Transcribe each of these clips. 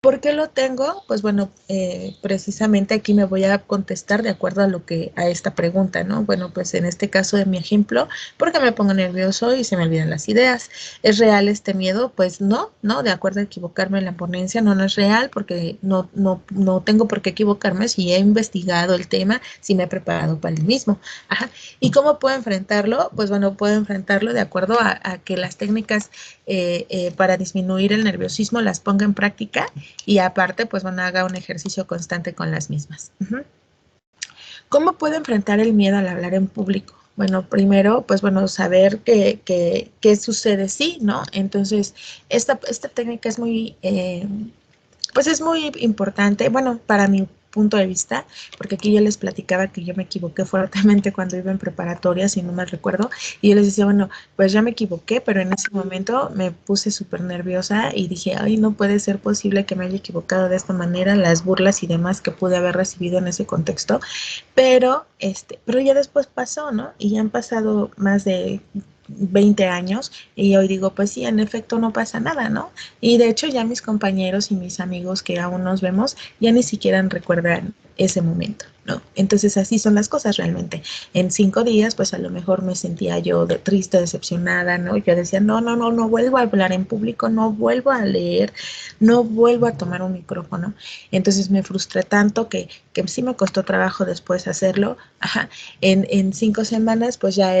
¿Por qué lo tengo? Pues bueno, precisamente aquí me voy a contestar de acuerdo a a esta pregunta, ¿no? Bueno, pues en este caso de mi ejemplo, ¿por qué me pongo nervioso y se me olvidan las ideas? ¿Es real este miedo? Pues no, de acuerdo a equivocarme en la ponencia, no es real porque no tengo por qué equivocarme si he investigado el tema, si me he preparado para el mismo. Ajá. ¿Y cómo puedo enfrentarlo? Pues bueno, puedo enfrentarlo de acuerdo a que las técnicas para disminuir el nerviosismo las ponga en práctica y aparte, pues bueno, haga un ejercicio constante con las mismas. ¿Cómo puedo enfrentar el miedo al hablar en público? Bueno, primero, pues bueno, saber qué sucede sí, ¿no? Entonces, esta técnica es pues es muy importante, bueno, para mi punto de vista, porque aquí yo les platicaba que yo me equivoqué fuertemente cuando iba en preparatoria, si no mal recuerdo, y yo les decía, bueno, pues ya me equivoqué, pero en ese momento me puse súper nerviosa y dije, ay, no puede ser posible que me haya equivocado de esta manera, las burlas y demás que pude haber recibido en ese contexto, pero ya después pasó, ¿no? Y ya han pasado más de 20 años y hoy digo, pues sí, en efecto no pasa nada, ¿no? Y de hecho ya mis compañeros y mis amigos que aún nos vemos ya ni siquiera recuerdan ese momento, ¿no? Entonces así son las cosas realmente. En 5 días, pues a lo mejor me sentía yo triste, decepcionada, ¿no? Yo decía, no vuelvo a hablar en público, no vuelvo a leer, no vuelvo a tomar un micrófono. Entonces me frustré tanto que sí me costó trabajo después hacerlo. Ajá. En 5 semanas, pues ya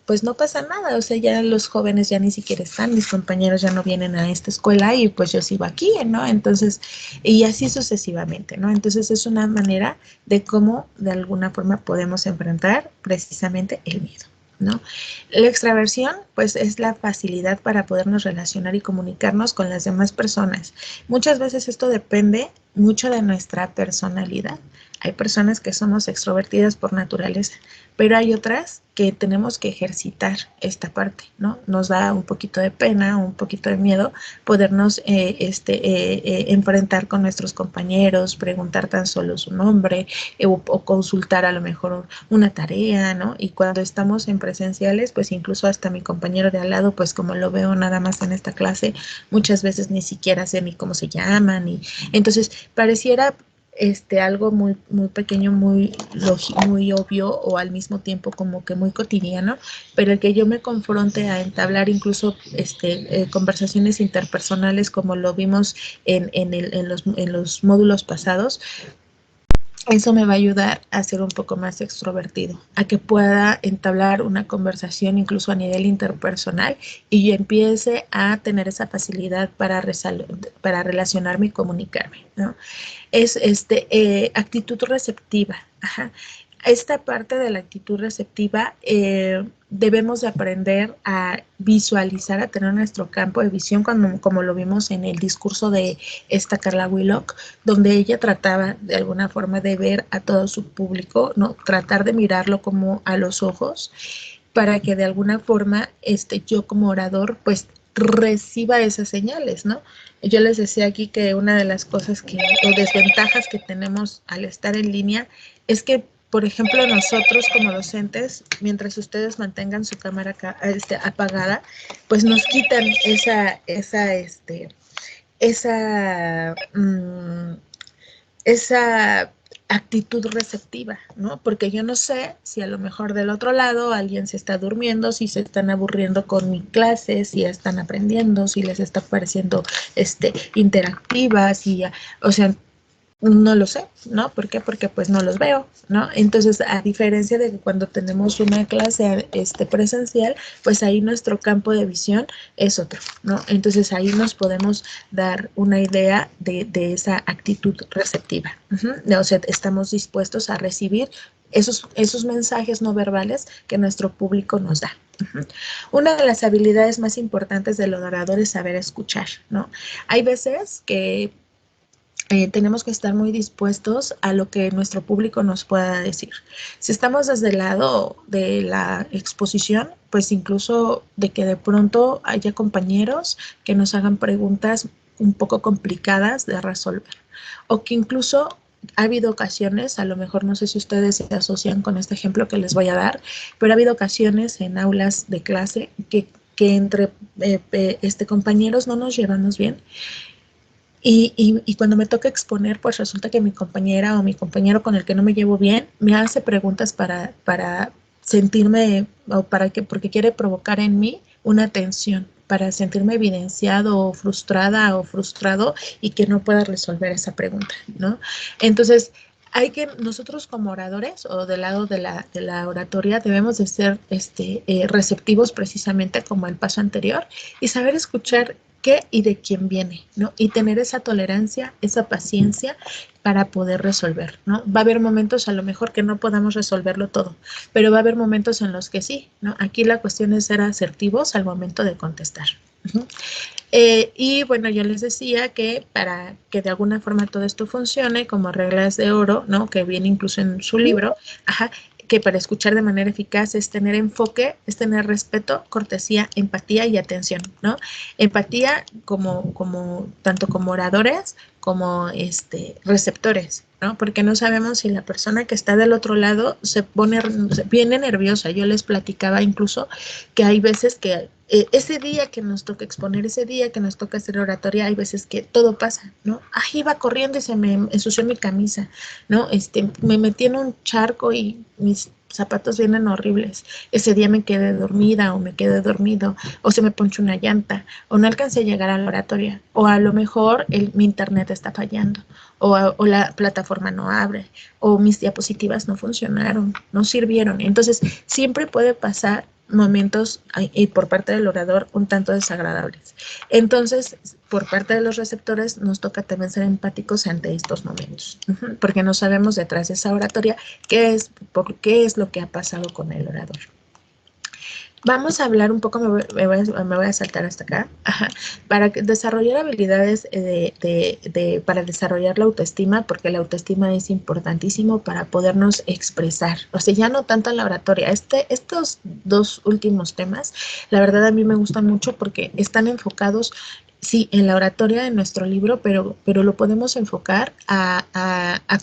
pues no pasa nada, o sea, ya los jóvenes ya ni siquiera están, mis compañeros ya no vienen a esta escuela y pues yo sigo aquí, ¿no? Entonces, y así sucesivamente, ¿no? Entonces es una manera de cómo de alguna forma podemos enfrentar precisamente el miedo, ¿no? La extraversión, pues es la facilidad para podernos relacionar y comunicarnos con las demás personas. Muchas veces esto depende mucho de nuestra personalidad. Hay personas que somos extrovertidas por naturaleza, pero hay otras que tenemos que ejercitar esta parte, ¿no? Nos da un poquito de pena, un poquito de miedo podernos enfrentar con nuestros compañeros, preguntar tan solo su nombre o consultar a lo mejor una tarea, ¿no? Y cuando estamos en presenciales, pues incluso hasta mi compañero de al lado, pues como lo veo nada más en esta clase, muchas veces ni siquiera sé ni cómo se llaman, y entonces pareciera algo muy pequeño, muy obvio o al mismo tiempo como que muy cotidiano, pero el que yo me confronte a entablar incluso conversaciones interpersonales como lo vimos en los módulos pasados, eso me va a ayudar a ser un poco más extrovertido, a que pueda entablar una conversación incluso a nivel interpersonal y yo empiece a tener esa facilidad para relacionarme y comunicarme, ¿no? Es actitud receptiva. Ajá. Esta parte de la actitud receptiva debemos de aprender a visualizar, a tener nuestro campo de visión, como lo vimos en el discurso de esta Carla Willock, donde ella trataba de alguna forma de ver a todo su público, ¿no? Tratar de mirarlo como a los ojos para que de alguna forma yo como orador pues reciba esas señales, ¿no? Yo les decía aquí que una de las cosas o desventajas que tenemos al estar en línea es que, por ejemplo, nosotros como docentes, mientras ustedes mantengan su cámara apagada, pues nos quitan esa, esa actitud receptiva, ¿no? Porque yo no sé si a lo mejor del otro lado alguien se está durmiendo, si se están aburriendo con mi clase, si están aprendiendo, si les está pareciendo interactivas, o sea, no lo sé, ¿no? ¿Por qué? Porque pues no los veo, ¿no? Entonces, a diferencia de que cuando tenemos una clase presencial, pues ahí nuestro campo de visión es otro, ¿no? Entonces ahí nos podemos dar una idea de esa actitud receptiva. O sea, estamos dispuestos a recibir esos mensajes no verbales que nuestro público nos da. Una de las habilidades más importantes del orador es saber escuchar, ¿no? Hay veces que tenemos que estar muy dispuestos a lo que nuestro público nos pueda decir. Si estamos desde el lado de la exposición, pues incluso de que de pronto haya compañeros que nos hagan preguntas un poco complicadas de resolver, o que incluso ha habido ocasiones, a lo mejor no sé si ustedes se asocian con este ejemplo que les voy a dar, pero ha habido ocasiones en aulas de clase que entre compañeros no nos llevamos bien Y cuando me toca exponer, pues resulta que mi compañera o mi compañero con el que no me llevo bien me hace preguntas para sentirme, o porque quiere provocar en mí una tensión, para sentirme evidenciado o frustrada o frustrado y que no pueda resolver esa pregunta, ¿no? Entonces, nosotros como oradores o del lado de la oratoria debemos de ser receptivos precisamente como el paso anterior y saber escuchar qué y de quién viene, ¿no? Y tener esa tolerancia, esa paciencia para poder resolver, ¿no? Va a haber momentos a lo mejor que no podamos resolverlo todo, pero va a haber momentos en los que sí, ¿no? Aquí la cuestión es ser asertivos al momento de contestar. Uh-huh. Y bueno, yo les decía que para que de alguna forma todo esto funcione, como reglas de oro, ¿no? Que viene incluso en su libro, ajá, que para escuchar de manera eficaz es tener enfoque, es tener respeto, cortesía, empatía y atención, ¿no? Empatía tanto como oradores como receptores, ¿no? Porque no sabemos si la persona que está del otro lado se viene nerviosa. Yo les platicaba incluso que hay veces que ese día que nos toca exponer, ese día que nos toca hacer oratoria, hay veces que todo pasa, ¿no? Iba corriendo y se me ensució mi camisa, ¿no? Me metí en un charco y mis zapatos vienen horribles. Ese día me quedé dormida o me quedé dormido o se me ponchó una llanta o no alcancé a llegar a la oratoria o a lo mejor mi internet está fallando o la plataforma no abre o mis diapositivas no funcionaron, no sirvieron. Entonces, siempre puede pasar momentos y por parte del orador un tanto desagradables. Entonces, por parte de los receptores nos toca también ser empáticos ante estos momentos, porque no sabemos detrás de esa oratoria por qué es lo que ha pasado con el orador. Vamos a hablar un poco, me voy a saltar hasta acá, para desarrollar habilidades para desarrollar la autoestima, porque la autoestima es importantísimo para podernos expresar, o sea, ya no tanto en la oratoria. Estos dos últimos temas, la verdad a mí me gustan mucho porque están enfocados, sí, en la oratoria de nuestro libro, pero lo podemos enfocar a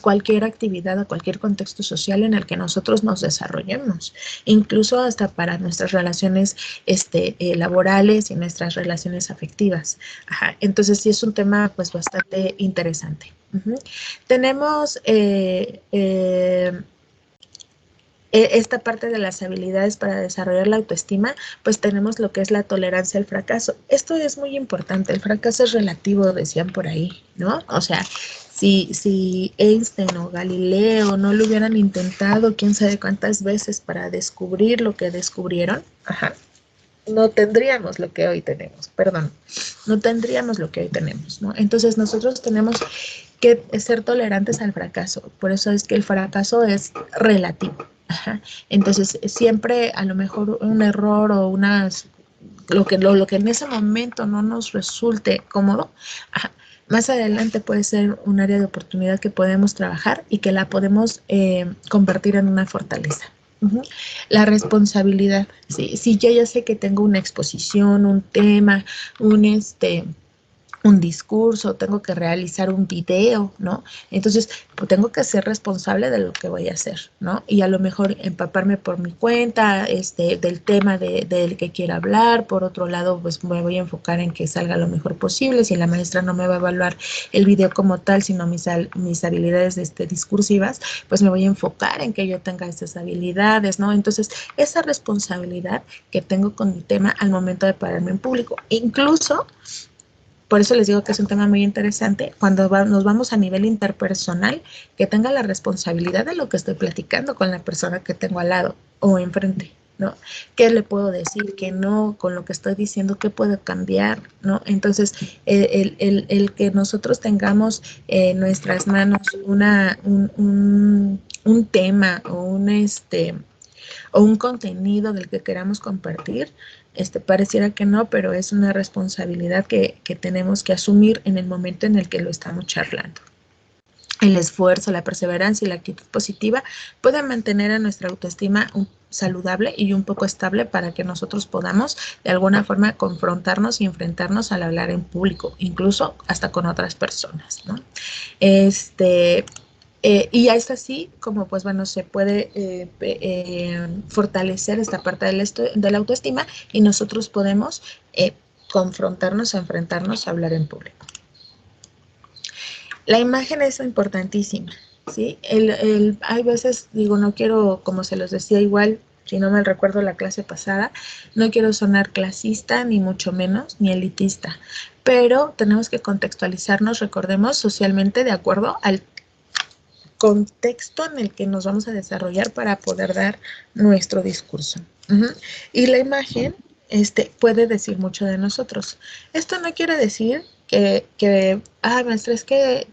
cualquier actividad, a cualquier contexto social en el que nosotros nos desarrollemos, incluso hasta para nuestras relaciones laborales y nuestras relaciones afectivas. Ajá. Entonces sí es un tema pues bastante interesante. Tenemos esta parte de las habilidades para desarrollar la autoestima, pues tenemos lo que es la tolerancia al fracaso. Esto es muy importante, el fracaso es relativo, decían por ahí, ¿no? O sea, si Einstein o Galileo no lo hubieran intentado quién sabe cuántas veces para descubrir lo que descubrieron, no tendríamos lo que hoy tenemos, perdón, no tendríamos lo que hoy tenemos, ¿no? Entonces nosotros tenemos que ser tolerantes al fracaso, por eso es que el fracaso es relativo. Entonces siempre a lo mejor un error o lo que en ese momento no nos resulte cómodo, más adelante puede ser un área de oportunidad que podemos trabajar y que la podemos convertir en una fortaleza. La responsabilidad, ¿sí? Si yo ya sé que tengo una exposición, un tema, un discurso, tengo que realizar un video, ¿no? Entonces, pues, tengo que ser responsable de lo que voy a hacer, ¿no? Y a lo mejor empaparme por mi cuenta, del tema del que quiera hablar. Por otro lado, pues me voy a enfocar en que salga lo mejor posible. Si la maestra no me va a evaluar el video como tal, sino mis habilidades discursivas, pues me voy a enfocar en que yo tenga esas habilidades, ¿no? Entonces, esa responsabilidad que tengo con mi tema al momento de pararme en público, incluso por eso les digo que es un tema muy interesante. Cuando nos vamos a nivel interpersonal, que tenga la responsabilidad de lo que estoy platicando con la persona que tengo al lado o enfrente, ¿no? ¿Qué le puedo decir? ¿Qué no? Con lo que estoy diciendo, ¿qué puedo cambiar? ¿No? Entonces, el que nosotros tengamos en nuestras manos un tema o un contenido del que queramos compartir, pareciera que no, pero es una responsabilidad que tenemos que asumir en el momento en el que lo estamos charlando. El esfuerzo, la perseverancia y la actitud positiva pueden mantener a nuestra autoestima saludable y un poco estable para que nosotros podamos de alguna forma confrontarnos y enfrentarnos al hablar en público, incluso hasta con otras personas, ¿no? Y es así como, pues bueno, se puede fortalecer esta parte de la autoestima y nosotros podemos confrontarnos, enfrentarnos a hablar en público. La imagen es importantísima, ¿sí? Hay veces, digo, no quiero, como se los decía igual, si no me recuerdo la clase pasada, no quiero sonar clasista, ni mucho menos, ni elitista, pero tenemos que contextualizarnos, recordemos, socialmente de acuerdo al contexto en el que nos vamos a desarrollar para poder dar nuestro discurso. Y la imagen puede decir mucho de nosotros. Esto no quiere decir maestra, es que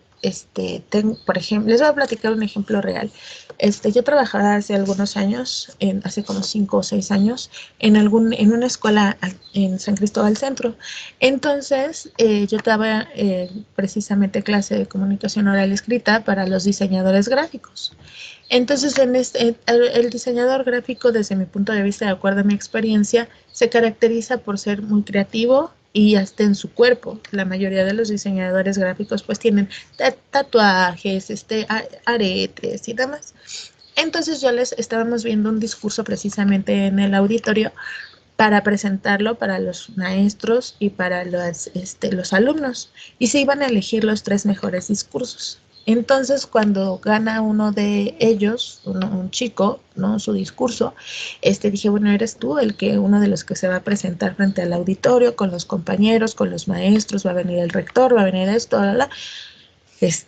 por ejemplo, les voy a platicar un ejemplo real. Yo trabajaba hace algunos años, hace como 5 o 6 años, en una escuela en San Cristóbal Centro. Entonces, yo daba precisamente clase de comunicación oral escrita para los diseñadores gráficos. Entonces, el diseñador gráfico, desde mi punto de vista, de acuerdo a mi experiencia, se caracteriza por ser muy creativo y hasta en su cuerpo. La mayoría de los diseñadores gráficos pues tienen tatuajes, aretes y demás. Entonces estábamos viendo un discurso precisamente en el auditorio para presentarlo para los maestros y para los alumnos. Y se iban a elegir los 3 mejores discursos. Entonces, cuando gana uno de ellos, un chico, ¿no? Su discurso, dije, bueno, eres tú uno de los que se va a presentar frente al auditorio, con los compañeros, con los maestros, va a venir el rector, va a venir esto,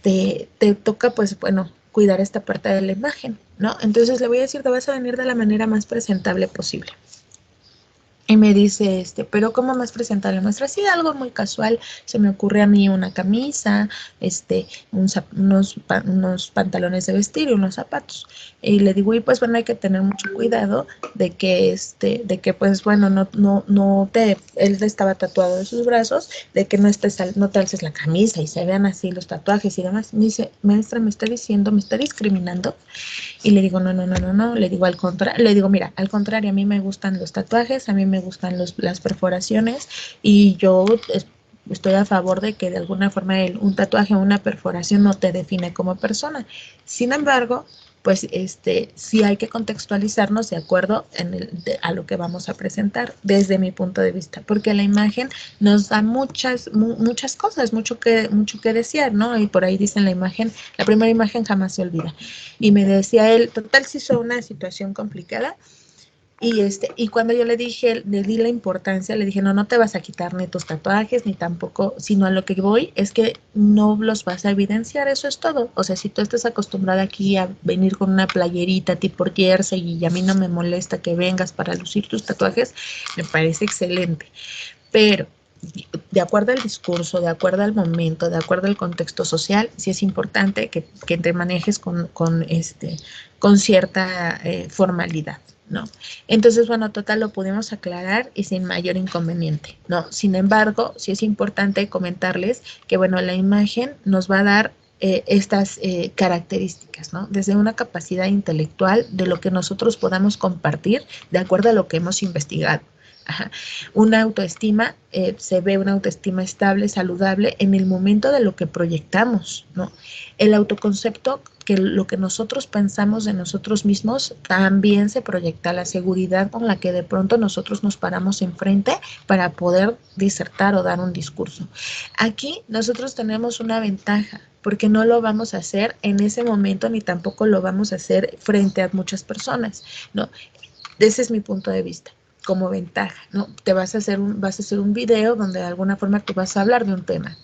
te toca, pues, bueno, cuidar esta parte de la imagen, ¿no? Entonces le voy a decir, te vas a venir de la manera más presentable posible. Y me dice, pero ¿cómo más presentable, maestra? Sí, algo muy casual. Se me ocurre a mí una camisa, unos pantalones de vestir y unos zapatos. Y le digo, y pues bueno, hay que tener mucho cuidado pues bueno, él estaba tatuado de sus brazos, de que no te alces la camisa y se vean así los tatuajes y demás. Me dice, maestra, me está diciendo, me está discriminando. Y le digo, no, no, no, no, no, le digo le digo, mira, al contrario, a mí me gustan los tatuajes, a mí me gustan las perforaciones y yo estoy a favor de que de alguna forma un tatuaje o una perforación no te define como persona. Sin embargo, pues sí hay que contextualizarnos de acuerdo a lo que vamos a presentar desde mi punto de vista, porque la imagen nos da muchas cosas, mucho que desear, ¿no? Y por ahí dicen la primera imagen jamás se olvida. Y me decía él, total, si fue una situación complicada. Y cuando yo le di la importancia, le dije, no, no te vas a quitar ni tus tatuajes, ni tampoco, sino a lo que voy es que no los vas a evidenciar, eso es todo. O sea, si tú estás acostumbrada aquí a venir con una playerita tipo jersey y a mí no me molesta que vengas para lucir tus tatuajes, me parece excelente. Pero de acuerdo al discurso, de acuerdo al momento, de acuerdo al contexto social, sí es importante que te manejes con cierta formalidad, ¿no? Entonces, bueno, total, lo pudimos aclarar y sin mayor inconveniente, ¿no? Sin embargo, sí es importante comentarles que, bueno, la imagen nos va a dar estas características, ¿no? Desde una capacidad intelectual de lo que nosotros podamos compartir de acuerdo a lo que hemos investigado. Ajá. Una autoestima, se ve una autoestima estable, saludable en el momento de lo que proyectamos, ¿no? El autoconcepto, que lo que nosotros pensamos de nosotros mismos, también se proyecta la seguridad con la que de pronto nosotros nos paramos enfrente para poder disertar o dar un discurso. Aquí nosotros tenemos una ventaja, porque no lo vamos a hacer en ese momento ni tampoco lo vamos a hacer frente a muchas personas, ¿no? Ese es mi punto de vista como ventaja, ¿no? Vas a hacer un video donde de alguna forma tú vas a hablar de un tema.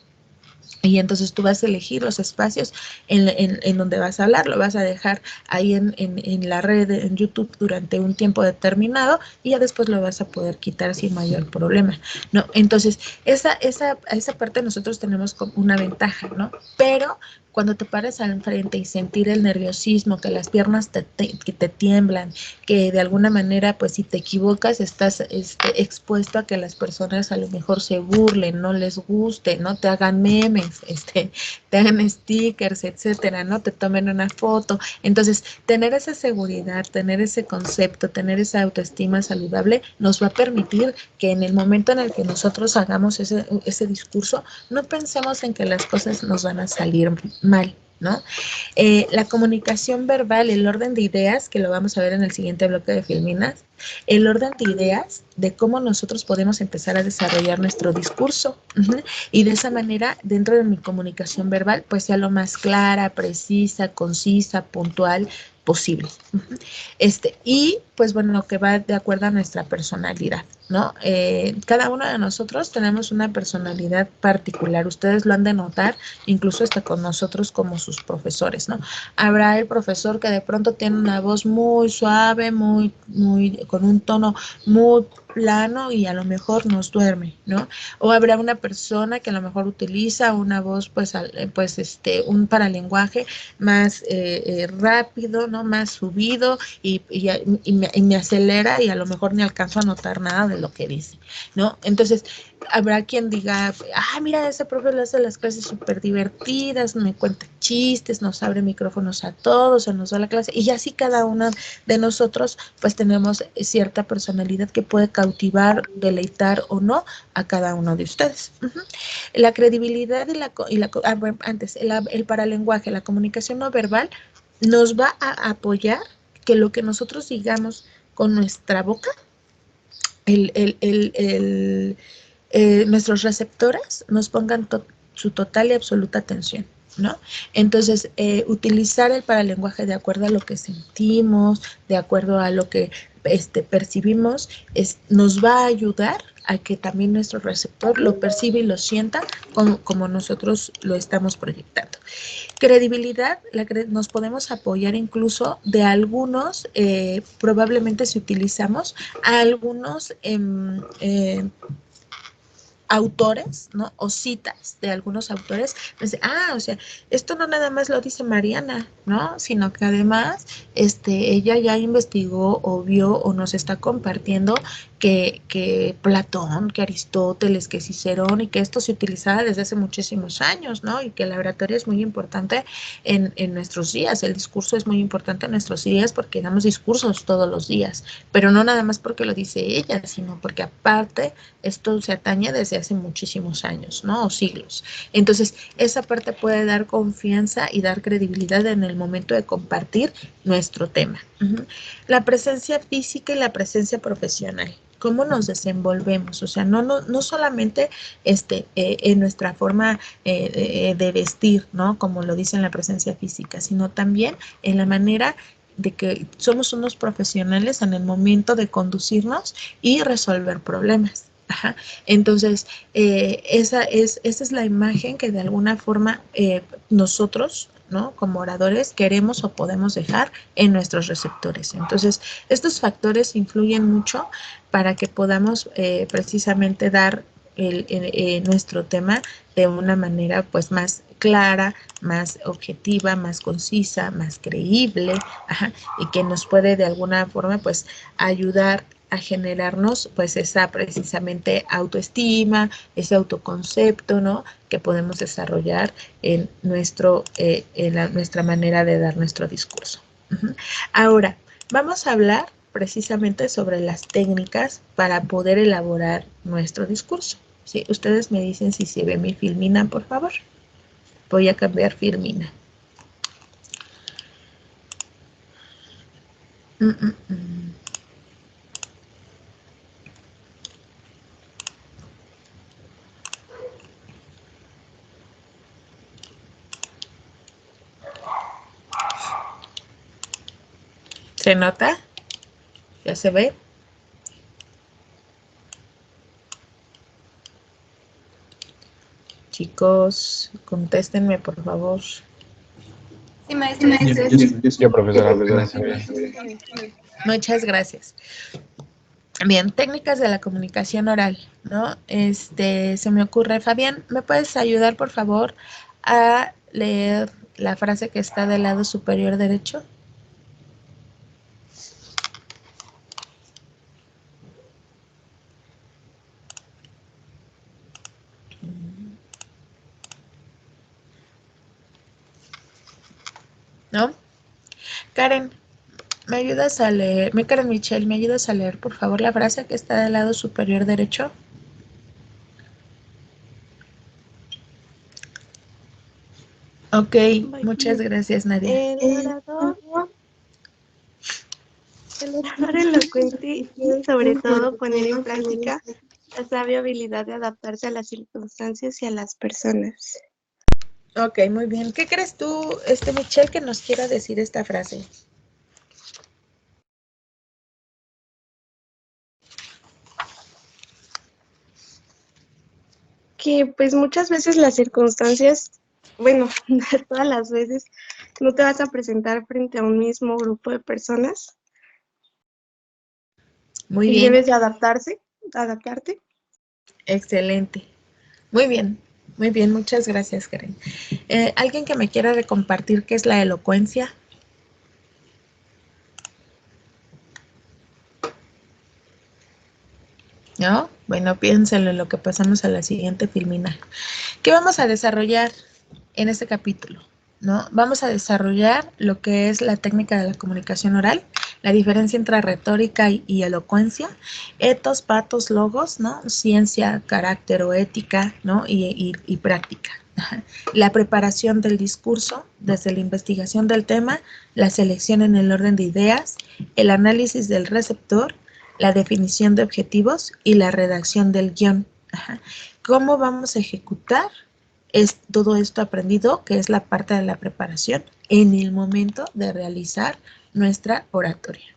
Y entonces tú vas a elegir los espacios en donde vas a hablar, lo vas a dejar ahí en la red, en YouTube, durante un tiempo determinado y ya después lo vas a poder quitar sin mayor problema, ¿no? Entonces, esa parte nosotros tenemos como una ventaja, ¿no? Pero cuando te pares al frente y sentir el nerviosismo, que las piernas que te tiemblan, que de alguna manera, pues si te equivocas, estás expuesto a que las personas a lo mejor se burlen, no les guste, no te hagan memes, te hagan stickers, etcétera, no te tomen una foto. Entonces, tener esa seguridad, tener ese concepto, tener esa autoestima saludable, nos va a permitir que en el momento en el que nosotros hagamos ese discurso, no pensemos en que las cosas nos van a salir mal, ¿no? La comunicación verbal, el orden de ideas, que lo vamos a ver en el siguiente bloque de Filminas, el orden de ideas de cómo nosotros podemos empezar a desarrollar nuestro discurso. Y de esa manera, dentro de mi comunicación verbal, pues sea lo más clara, precisa, concisa, puntual posible. Y pues bueno, lo que va de acuerdo a nuestra personalidad, ¿no? Cada uno de nosotros tenemos una personalidad particular, ustedes lo han de notar, incluso hasta con nosotros como sus profesores, ¿no? Habrá el profesor que de pronto tiene una voz muy suave, con un tono muy plano y a lo mejor nos duerme, ¿no? O habrá una persona que a lo mejor utiliza una voz, un paralenguaje más rápido, ¿no? Más subido y me acelera y a lo mejor ni alcanzo a notar nada de lo que dice, ¿no? Entonces, habrá quien diga, mira, ese profe le hace las clases súper divertidas, me cuenta chistes, nos abre micrófonos a todos, se nos da la clase, y así cada uno de nosotros, pues tenemos cierta personalidad que puede cautivar, deleitar o no a cada uno de ustedes. La credibilidad el paralenguaje, la comunicación no verbal, nos va a apoyar que lo que nosotros digamos con nuestra boca, nuestros receptores nos pongan su total y absoluta atención, ¿no? Entonces, utilizar el paralenguaje de acuerdo a lo que sentimos, de acuerdo a lo que percibimos, nos va a ayudar a que también nuestro receptor lo perciba y lo sienta como nosotros lo estamos proyectando. Credibilidad, nos podemos apoyar incluso de algunos, probablemente si utilizamos a algunos autores, ¿no? O citas de algunos autores, pues, o sea, esto no nada más lo dice Mariana, ¿no? Sino que además, ella ya investigó o vio o nos está compartiendo que Platón, que Aristóteles, que Cicerón, y que esto se utilizaba desde hace muchísimos años, ¿no? Y que la oratoria es muy importante en nuestros días, el discurso es muy importante en nuestros días porque damos discursos todos los días, pero no nada más porque lo dice ella, sino porque aparte esto se atañe desde hace muchísimos años, ¿no? O siglos. Entonces, esa parte puede dar confianza y dar credibilidad en el momento de compartir nuestro tema. La presencia física y la presencia profesional. ¿Cómo nos desenvolvemos? O sea, no solamente en nuestra forma de vestir, ¿no? Como lo dice en la presencia física, sino también en la manera de que somos unos profesionales en el momento de conducirnos y resolver problemas. Ajá. Entonces, esa es la imagen que de alguna forma nosotros, ¿no? Como oradores queremos o podemos dejar en nuestros receptores. Entonces, estos factores influyen mucho para que podamos precisamente dar nuestro tema de una manera pues más clara, más objetiva, más concisa, más creíble, ajá, y que nos puede de alguna forma pues ayudar a generarnos pues esa precisamente autoestima, ese autoconcepto, ¿no? Que podemos desarrollar en nuestra manera de dar nuestro discurso. Ahora, vamos a hablar precisamente sobre las técnicas para poder elaborar nuestro discurso. ¿Sí? Ustedes me dicen si se ve mi filmina, por favor. Voy a cambiar filmina. ¿Se nota? ¿Ya se ve? Chicos, contéstenme, por favor. Sí, maestra. Yo, profesora. Muchas gracias. Bien, técnicas de la comunicación oral, ¿no? Se me ocurre, Fabián, ¿me puedes ayudar, por favor, a leer la frase que está del lado superior derecho? ¿No? Karen, ¿me ayudas a leer? Karen Michelle, ¿me ayudas a leer, por favor, la frase que está del lado superior derecho? Ok, muchas gracias, Nadia. El orador elocuente debe sobre todo poner en práctica la sabia habilidad de adaptarse a las circunstancias y a las personas. Ok, muy bien. ¿Qué crees tú, Michelle, que nos quiera decir esta frase? Que pues muchas veces las circunstancias, bueno, todas las veces, no te vas a presentar frente a un mismo grupo de personas Muy y bien, debes de adaptarte. excelente. Muy bien, muchas gracias, Karen. ¿Alguien que me quiera compartir qué es la elocuencia? ¿No? Bueno, piénsenlo en lo que pasamos a la siguiente filmina. ¿Qué vamos a desarrollar en este capítulo? ¿No? Vamos a desarrollar lo que es la técnica de la comunicación oral, la diferencia entre retórica y elocuencia, etos, patos, logos, ¿no? Ciencia, carácter o ética, ¿no? Y práctica. La preparación del discurso, desde la investigación del tema, la selección en el orden de ideas, el análisis del receptor, la definición de objetivos y la redacción del guión. ¿Cómo vamos a ejecutar todo esto aprendido, que es la parte de la preparación, en el momento de realizar nuestra oratoria?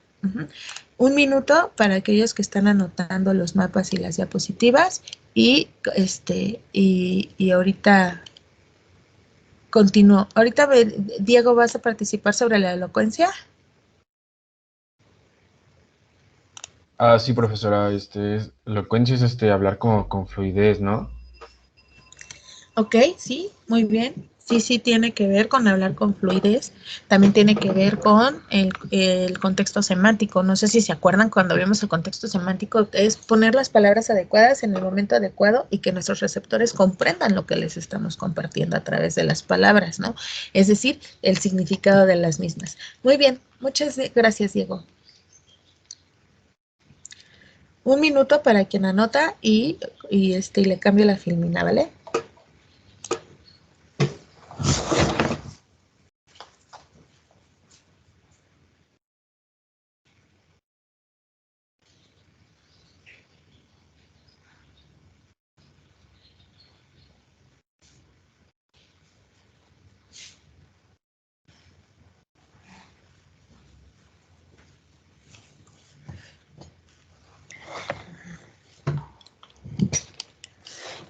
Un minuto para aquellos que están anotando los mapas y las diapositivas y ahorita continúo. Ahorita, Diego, ¿vas a participar sobre la elocuencia? Sí, profesora, elocuencia es hablar como con fluidez, ¿no? Ok, sí, muy bien. Sí, tiene que ver con hablar con fluidez. También tiene que ver con el contexto semántico. No sé si se acuerdan cuando vimos el contexto semántico, es poner las palabras adecuadas en el momento adecuado y que nuestros receptores comprendan lo que les estamos compartiendo a través de las palabras, ¿no? Es decir, el significado de las mismas. Muy bien, muchas gracias, Diego. Un minuto para quien anota y le cambio la filmina, ¿vale?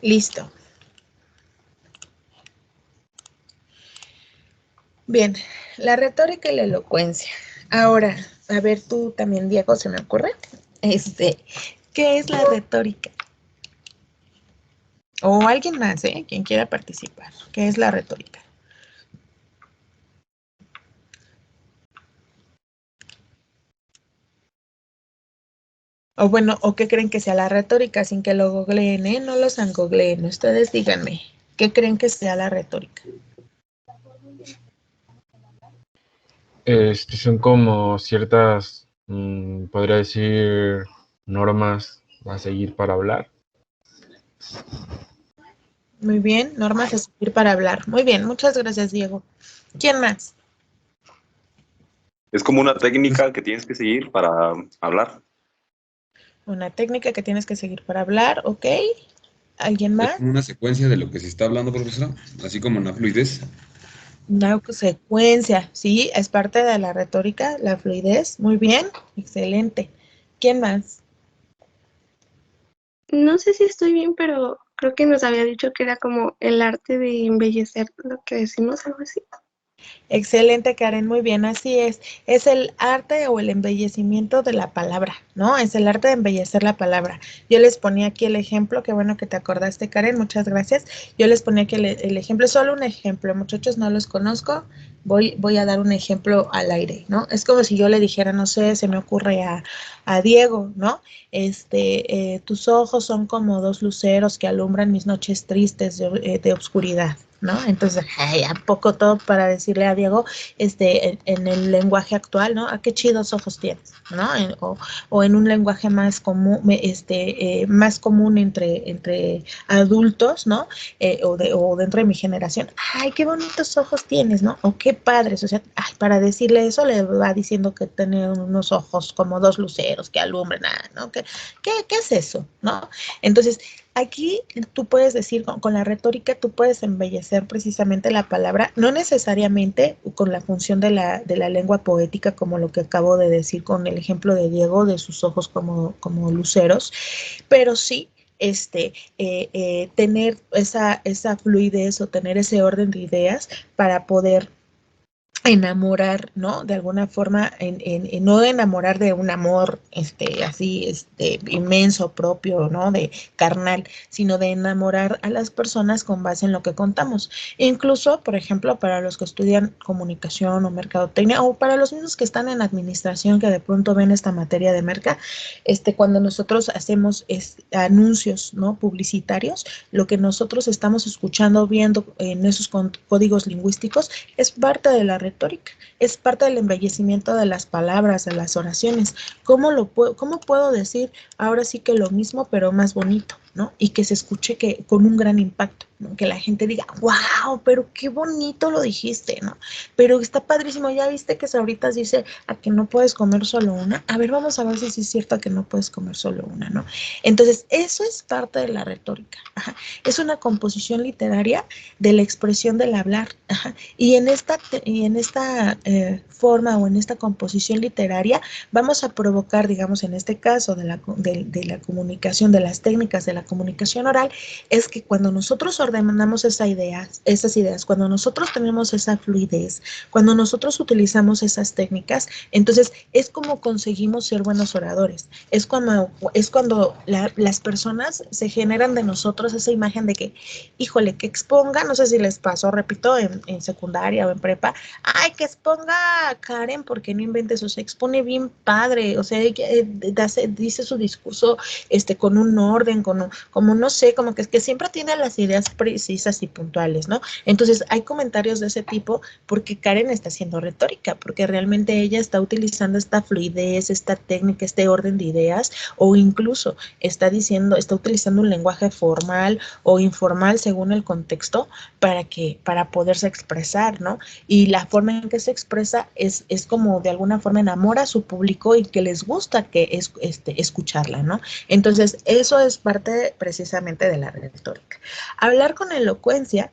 Listo. Bien, la retórica y la elocuencia. Ahora, a ver, tú también, Diego, se me ocurre. ¿Qué es la retórica? O alguien más, quien quiera participar. ¿Qué es la retórica? O bueno, ¿o qué creen que sea la retórica? Sin que lo googleen, no los googleen. Ustedes díganme, ¿qué creen que sea la retórica? Son como ciertas, podría decir, normas a seguir para hablar. Muy bien, normas a seguir para hablar. Muy bien, muchas gracias, Diego. ¿Quién más? Es como una técnica que tienes que seguir para hablar. Una técnica que tienes que seguir para hablar, ¿ok? ¿Alguien Es más? como una secuencia de lo que se está hablando, profesora, así como una fluidez. Una secuencia, sí, es parte de la retórica, la fluidez. Muy bien, excelente. ¿Quién más? No sé si estoy bien, pero creo que nos había dicho que era como el arte de embellecer lo que decimos, algo así. Excelente, Karen, muy bien, así es. Es el arte o el embellecimiento de la palabra, ¿no? Es el arte de embellecer la palabra. Yo les ponía aquí el ejemplo, qué bueno que te acordaste, Karen, muchas gracias. Yo les ponía aquí el ejemplo, solo un ejemplo, muchachos, no los conozco, voy a dar un ejemplo al aire, ¿no? Es como si yo le dijera, no sé, se me ocurre a Diego, ¿no? Tus ojos son como dos luceros que alumbran mis noches tristes de oscuridad, ¿no? Entonces, ay, ¿a poco todo para decirle a Diego, en el lenguaje actual, ¿no? ¿A qué chidos ojos tienes? ¿No? O en un lenguaje más común, más común entre adultos, ¿no? O dentro de mi generación, ay, qué bonitos ojos tienes, ¿no? O qué padres, o sea, ay, para decirle eso le va diciendo que tiene unos ojos como dos luceros que alumbran, ¿no? ¿Qué es eso, no? Entonces, aquí tú puedes decir, con la retórica, tú puedes embellecer precisamente la palabra, no necesariamente con la función de la lengua poética, como lo que acabo de decir con el ejemplo de Diego, de sus ojos como luceros, pero sí tener esa fluidez o tener ese orden de ideas para poder enamorar, ¿no? De alguna forma, no enamorar de un amor así inmenso, propio, ¿no? De carnal, sino de enamorar a las personas con base en lo que contamos. E incluso, por ejemplo, para los que estudian comunicación o mercadotecnia, o para los mismos que están en administración, que de pronto ven esta materia de merca, cuando nosotros hacemos anuncios, ¿no? Publicitarios, lo que nosotros estamos escuchando, viendo en esos códigos lingüísticos, es parte de la retórica, es parte del embellecimiento de las palabras, de las oraciones. ¿Cómo puedo decir ahora sí que lo mismo, pero más bonito, ¿no? Y que se escuche con un gran impacto, ¿no? Que la gente diga, wow, pero qué bonito lo dijiste, ¿no? Pero está padrísimo, ya viste que ahorita dice a que no puedes comer solo una. A ver, vamos a ver si es cierto que no puedes comer solo una, ¿no? Entonces, eso es parte de la retórica. Ajá. Es una composición literaria de la expresión del hablar. Ajá. Y en esta forma o en esta composición literaria vamos a provocar, digamos, en este caso de la comunicación, de las técnicas de la comunicación oral, es que cuando nosotros ordenamos esas ideas, cuando nosotros tenemos esa fluidez, cuando nosotros utilizamos esas técnicas, entonces es como conseguimos ser buenos oradores. Es cuando las personas se generan de nosotros esa imagen de que, híjole, que exponga, no sé si les pasó, repito, en secundaria o en prepa, ay, que exponga a Karen porque no inventes, o sea, expone bien padre, o sea, dice su discurso con un orden, como no sé, como que siempre tiene las ideas precisas y puntuales, ¿no? Entonces hay comentarios de ese tipo porque Karen está haciendo retórica, porque realmente ella está utilizando esta fluidez, esta técnica, este orden de ideas, o incluso está utilizando un lenguaje formal o informal según el contexto para poderse expresar, ¿no? Y la forma en que se expresa es como de alguna forma enamora a su público y que les gusta escucharla, ¿no? Entonces, eso es parte precisamente de la retórica. Hablar con elocuencia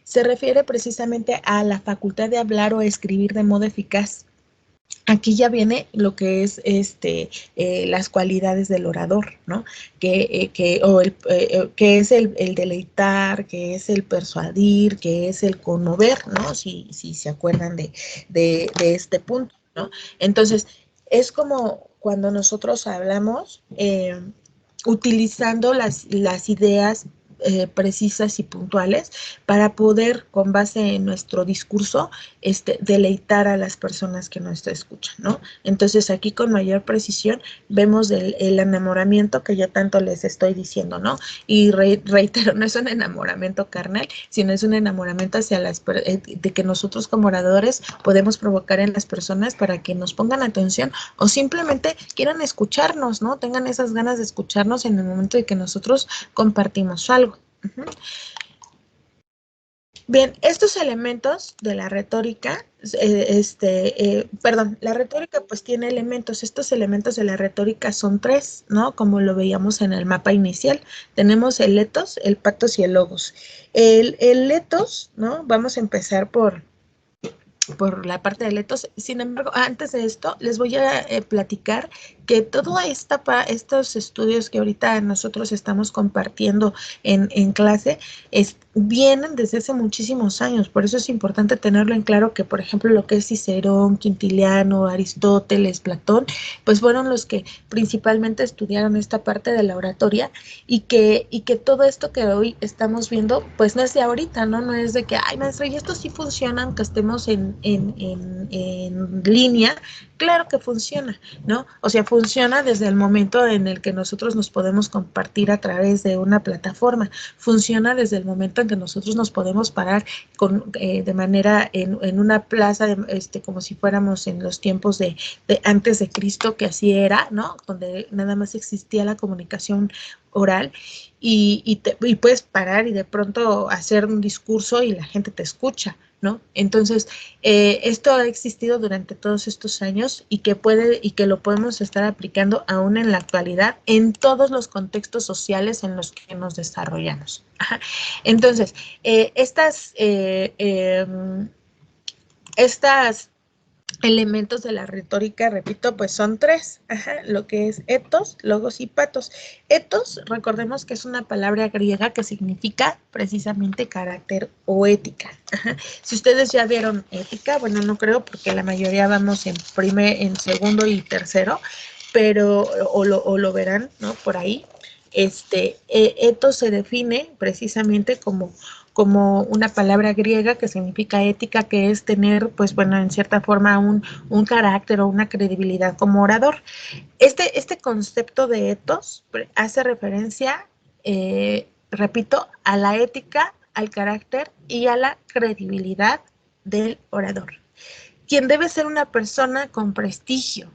se refiere precisamente a la facultad de hablar o escribir de modo eficaz. Aquí ya viene lo que es las cualidades del orador, ¿no? Que es el deleitar, que es el persuadir, que es el conmover, ¿no? Si se acuerdan de este punto, ¿no? Entonces, es como cuando nosotros hablamos utilizando las ideas precisas y puntuales para poder, con base en nuestro discurso, deleitar a las personas que nos escuchan, ¿no? Entonces, aquí con mayor precisión vemos el enamoramiento que yo tanto les estoy diciendo, ¿no? Y reitero, no es un enamoramiento carnal, sino es un enamoramiento hacia de que nosotros como oradores podemos provocar en las personas para que nos pongan atención o simplemente quieran escucharnos, ¿no? Tengan esas ganas de escucharnos en el momento de que nosotros compartimos algo. Bien, estos elementos de la retórica, la retórica pues tiene elementos, estos elementos de la retórica son tres, ¿no? Como lo veíamos en el mapa inicial, tenemos el etos, el patos y el logos. El etos, ¿no? Vamos a empezar por la parte del etos. Sin embargo, antes de esto, les voy a platicar que todos estos estudios que ahorita nosotros estamos compartiendo en clase vienen desde hace muchísimos años. Por eso es importante tenerlo en claro que, por ejemplo, lo que es Cicerón, Quintiliano, Aristóteles, Platón, pues fueron los que principalmente estudiaron esta parte de la oratoria y que todo esto que hoy estamos viendo, pues no es de ahorita, ¿no? No es de que, ay, maestra, y esto sí funciona, aunque estemos en línea. Claro que funciona, ¿no? O sea, funciona desde el momento en el que nosotros nos podemos compartir a través de una plataforma. Funciona desde el momento en donde nosotros nos podemos parar de manera en una plaza, como si fuéramos en los tiempos de antes de Cristo, que así era, ¿no? Donde nada más existía la comunicación oral y puedes parar y de pronto hacer un discurso y la gente te escucha, ¿no? Entonces, esto ha existido durante todos estos años y que lo podemos estar aplicando aún en la actualidad en todos los contextos sociales en los que nos desarrollamos. Ajá. Entonces, estas elementos de la retórica, repito, pues son tres, lo que es ethos, logos y patos. Ethos, recordemos que es una palabra griega que significa precisamente carácter o ética. Si ustedes ya vieron ética, bueno, no creo porque la mayoría vamos en segundo y tercero, pero o lo verán, ¿no? Por ahí. Ethos se define precisamente como una palabra griega que significa ética, que es tener, pues bueno, en cierta forma un carácter o una credibilidad como orador. Este concepto de ethos hace referencia, repito, a la ética, al carácter y a la credibilidad del orador, quien debe ser una persona con prestigio,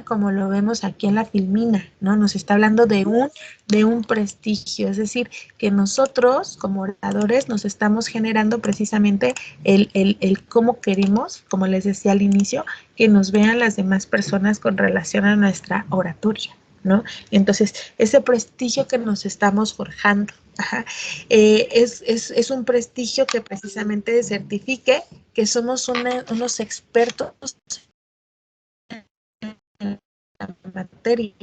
como lo vemos aquí en la filmina, ¿no? Nos está hablando de un prestigio, es decir, que nosotros como oradores nos estamos generando precisamente el cómo queremos, como les decía al inicio, que nos vean las demás personas con relación a nuestra oratoria, ¿no? Entonces, ese prestigio que nos estamos forjando, es un prestigio que precisamente certifique que somos unos expertos en la materia.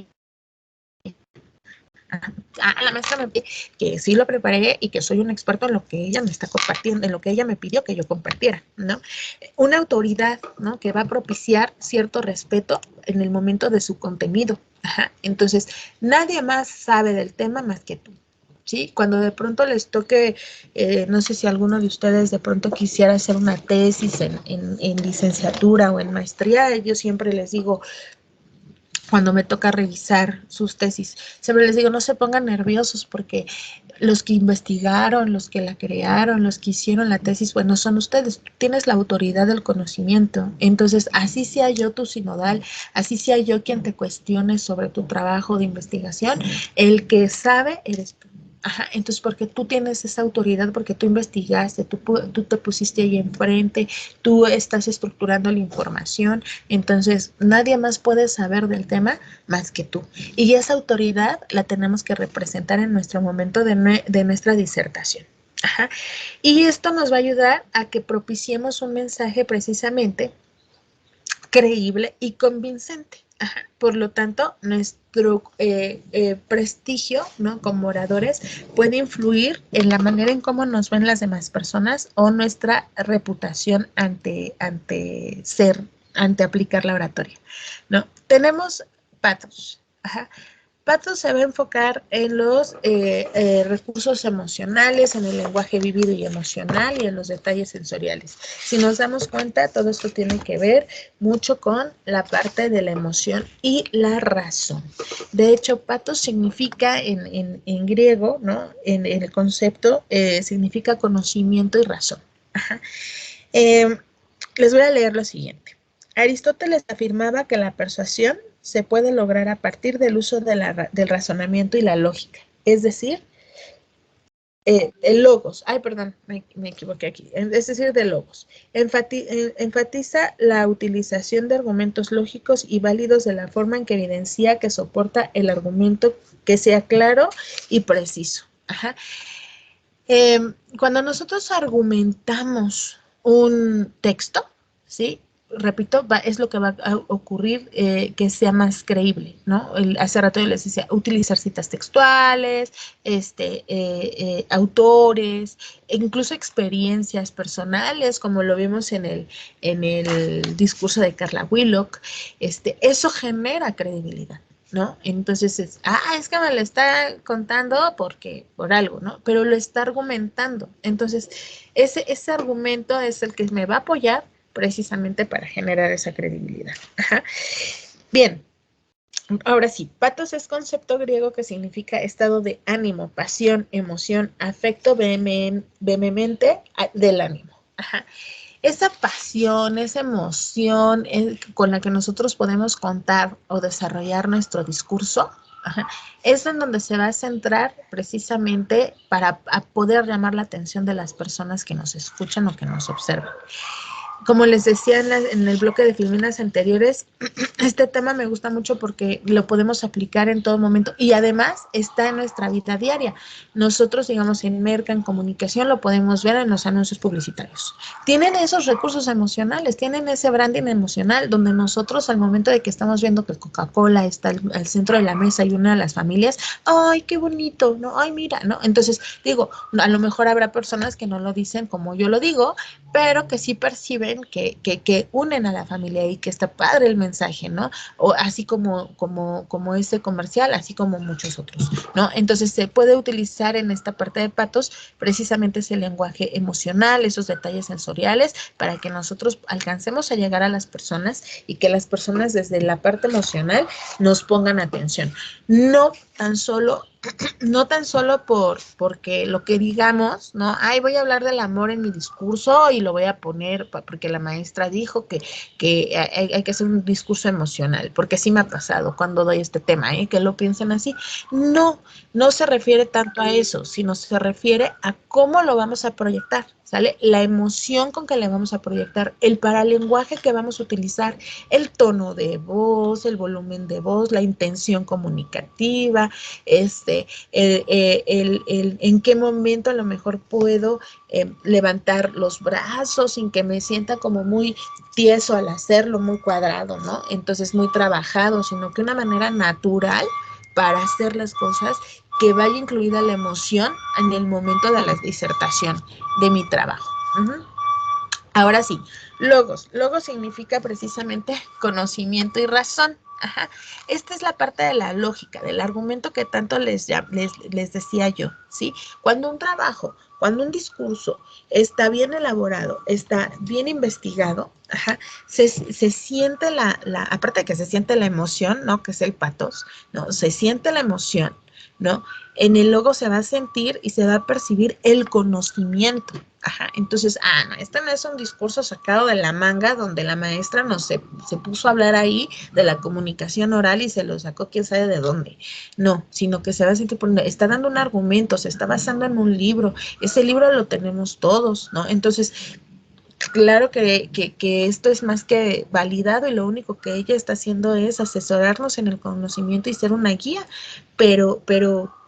La maestra me pide que sí lo preparé y que soy un experto en lo que ella me está compartiendo, en lo que ella me pidió que yo compartiera, ¿no? Una autoridad, ¿no? Que va a propiciar cierto respeto en el momento de su contenido. Entonces, nadie más sabe del tema más que tú. ¿Sí? Cuando de pronto les toque, no sé si alguno de ustedes de pronto quisiera hacer una tesis en licenciatura o en maestría, yo siempre les digo, cuando me toca revisar sus tesis, siempre les digo, no se pongan nerviosos porque los que investigaron, los que la crearon, los que hicieron la tesis, bueno, son ustedes. Tú tienes la autoridad del conocimiento. Entonces, así sea yo tu sinodal, así sea yo quien te cuestione sobre tu trabajo de investigación, el que sabe eres tú. Entonces, porque tú tienes esa autoridad, porque tú investigaste, tú te pusiste ahí enfrente, tú estás estructurando la información, entonces nadie más puede saber del tema más que tú. Y esa autoridad la tenemos que representar en nuestro momento de nuestra disertación. Y esto nos va a ayudar a que propiciemos un mensaje precisamente creíble y convincente. Por lo tanto, nuestro prestigio, ¿no? Como oradores puede influir en la manera en cómo nos ven las demás personas o nuestra reputación ante aplicar la oratoria, ¿no? Tenemos patos. Patos se va a enfocar en los recursos emocionales, en el lenguaje vivido y emocional y en los detalles sensoriales. Si nos damos cuenta, todo esto tiene que ver mucho con la parte de la emoción y la razón. De hecho, patos significa en griego, ¿no? En el concepto, significa conocimiento y razón. Les voy a leer lo siguiente. Aristóteles afirmaba que la persuasión se puede lograr a partir del uso del razonamiento y la lógica, es decir, el logos, me equivoqué aquí, es decir, de logos. Enfatiza la utilización de argumentos lógicos y válidos de la forma en que evidencia que soporta el argumento, que sea claro y preciso. Cuando nosotros argumentamos un texto, ¿sí? Repito, es lo que va a ocurrir, que sea más creíble, ¿no? Hace rato yo les decía, utilizar citas textuales, autores, e incluso experiencias personales, como lo vimos en el discurso de Carla Willock. Eso genera credibilidad, ¿no? Entonces es que me lo está contando por algo, ¿no? Pero lo está argumentando. Entonces, ese argumento es el que me va a apoyar precisamente para generar esa credibilidad. Bien, Ahora sí, patos es concepto griego que significa estado de ánimo, pasión, emoción, afecto vehemente del ánimo. Ajá. Esa pasión, esa emoción con la que nosotros podemos contar o desarrollar nuestro discurso, ajá, es en donde se va a centrar precisamente para poder llamar la atención de las personas que nos escuchan o que nos observan. Como les decía en el bloque de filminas anteriores, este tema me gusta mucho porque lo podemos aplicar en todo momento y además está en nuestra vida diaria. Nosotros, digamos, en Merca, en comunicación, lo podemos ver en los anuncios publicitarios. Tienen esos recursos emocionales, tienen ese branding emocional donde nosotros al momento de que estamos viendo que Coca-Cola está al centro de la mesa y una de las familias, ¡ay, qué bonito! ¿No? ¡Ay, mira! ¿No? Entonces, digo, a lo mejor habrá personas que no lo dicen como yo lo digo, pero que sí perciben que unen a la familia y que está padre el mensaje, ¿no? O así como ese comercial, así como muchos otros, ¿no? Entonces se puede utilizar en esta parte de patos precisamente ese lenguaje emocional, esos detalles sensoriales, para que nosotros alcancemos a llegar a las personas y que las personas desde la parte emocional nos pongan atención. No tan solo porque lo que digamos, ¿no? Ay, voy a hablar del amor en mi discurso y lo voy a poner porque la maestra dijo que hay que hacer un discurso emocional, porque sí me ha pasado cuando doy este tema, que lo piensen así. No se refiere tanto a eso, sino se refiere a cómo lo vamos a proyectar, ¿sale? La emoción con que le vamos a proyectar, el paralenguaje que vamos a utilizar, el tono de voz, el volumen de voz, la intención comunicativa, en qué momento a lo mejor puedo levantar los brazos sin que me sienta como muy tieso al hacerlo, muy cuadrado, ¿no? Entonces muy trabajado, sino que una manera natural para hacer las cosas que vaya incluida la emoción en el momento de la disertación de mi trabajo. Ahora sí, logos. Logos significa precisamente conocimiento y razón. Ajá. Esta es la parte de la lógica, del argumento que tanto les decía yo, ¿sí? Cuando un trabajo, cuando un discurso está bien elaborado, está bien investigado, ajá, se siente aparte de que se siente la emoción, ¿no? Que es el patos, ¿no? Se siente la emoción, ¿no? En el logo se va a sentir y se va a percibir el conocimiento. Ajá, entonces, no, este no es un discurso sacado de la manga donde la maestra se puso a hablar ahí de la comunicación oral y se lo sacó quién sabe de dónde. No, sino que se va a sentir, está dando un argumento, se está basando en un libro, ese libro lo tenemos todos, ¿no? Entonces, claro que esto es más que validado y lo único que ella está haciendo es asesorarnos en el conocimiento y ser una guía, pero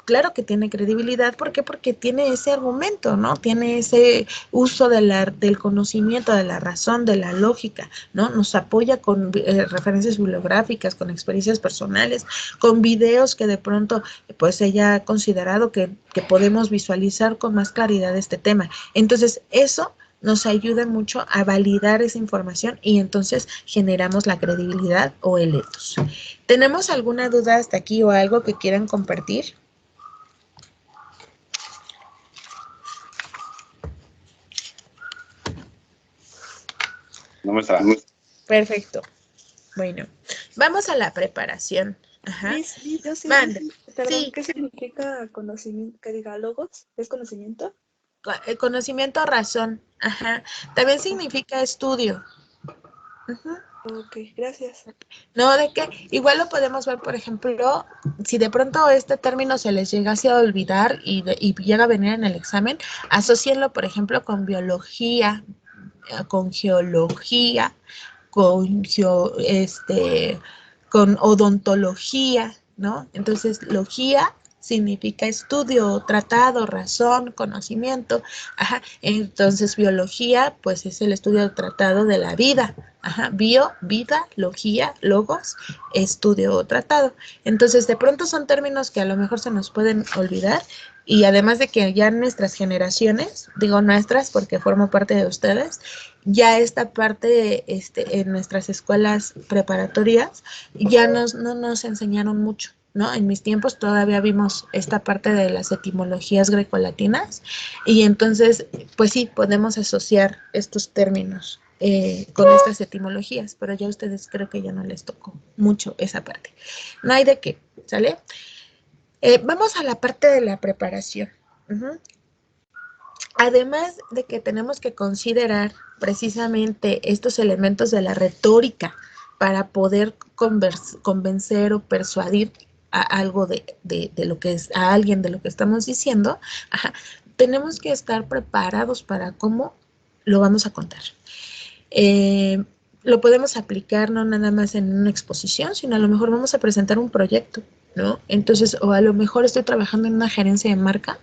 claro que tiene credibilidad. ¿Por qué? Porque tiene ese argumento, ¿no? Tiene ese uso del conocimiento, de la razón, de la lógica, ¿no? Nos apoya con referencias bibliográficas, con experiencias personales, con videos que de pronto, pues ella ha considerado que podemos visualizar con más claridad este tema. Entonces, eso nos ayuda mucho a validar esa información y entonces generamos la credibilidad o el ethos. ¿Tenemos alguna duda hasta aquí o algo que quieran compartir? No me está. Perfecto. Bueno, vamos a la preparación. Ajá. Yo sí, perdón, sí. ¿Qué significa conocimiento? Que diga logos, ¿es conocimiento? Conocimiento, razón. Ajá. También significa estudio. Ok, gracias. No, de que igual lo podemos ver, por ejemplo, si de pronto este término se les llegase a olvidar y llega a venir en el examen, asócienlo, por ejemplo, con biología, con geología, con odontología, ¿no? Entonces, logía significa estudio, tratado, razón, conocimiento. Ajá. Entonces, biología, pues es el estudio tratado de la vida. Ajá. Bio, vida, logía, logos, estudio o tratado. Entonces, de pronto son términos que a lo mejor se nos pueden olvidar. Y además de que ya nuestras generaciones, digo nuestras porque formo parte de ustedes, ya esta parte en nuestras escuelas preparatorias ya no nos enseñaron mucho, ¿no? En mis tiempos todavía vimos esta parte de las etimologías grecolatinas y entonces, pues sí, podemos asociar estos términos con estas etimologías, pero ya a ustedes creo que ya no les tocó mucho esa parte. No hay de qué, ¿sale? Vamos a la parte de la preparación. Además de que tenemos que considerar precisamente estos elementos de la retórica para poder convencer o persuadir a algo de lo que es, a alguien de lo que estamos diciendo, tenemos que estar preparados para cómo lo vamos a contar. Lo podemos aplicar no nada más en una exposición, sino a lo mejor vamos a presentar un proyecto, ¿no? Entonces, o a lo mejor estoy trabajando en una gerencia de marca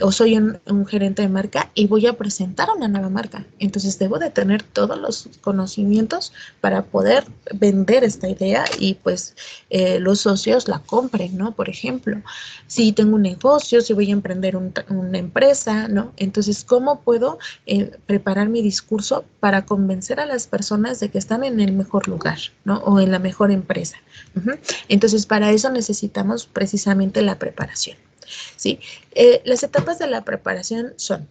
o soy un gerente de marca y voy a presentar una nueva marca. Entonces, debo de tener todos los conocimientos para poder vender esta idea y pues los socios la compren, ¿no? Por ejemplo, si tengo un negocio, si voy a emprender una empresa, ¿no? Entonces, ¿cómo puedo preparar mi discurso para convencer a las personas de que están en el mejor lugar, ¿no? O en la mejor empresa? Entonces, para eso necesitamos precisamente la preparación, ¿sí? Las etapas de la preparación son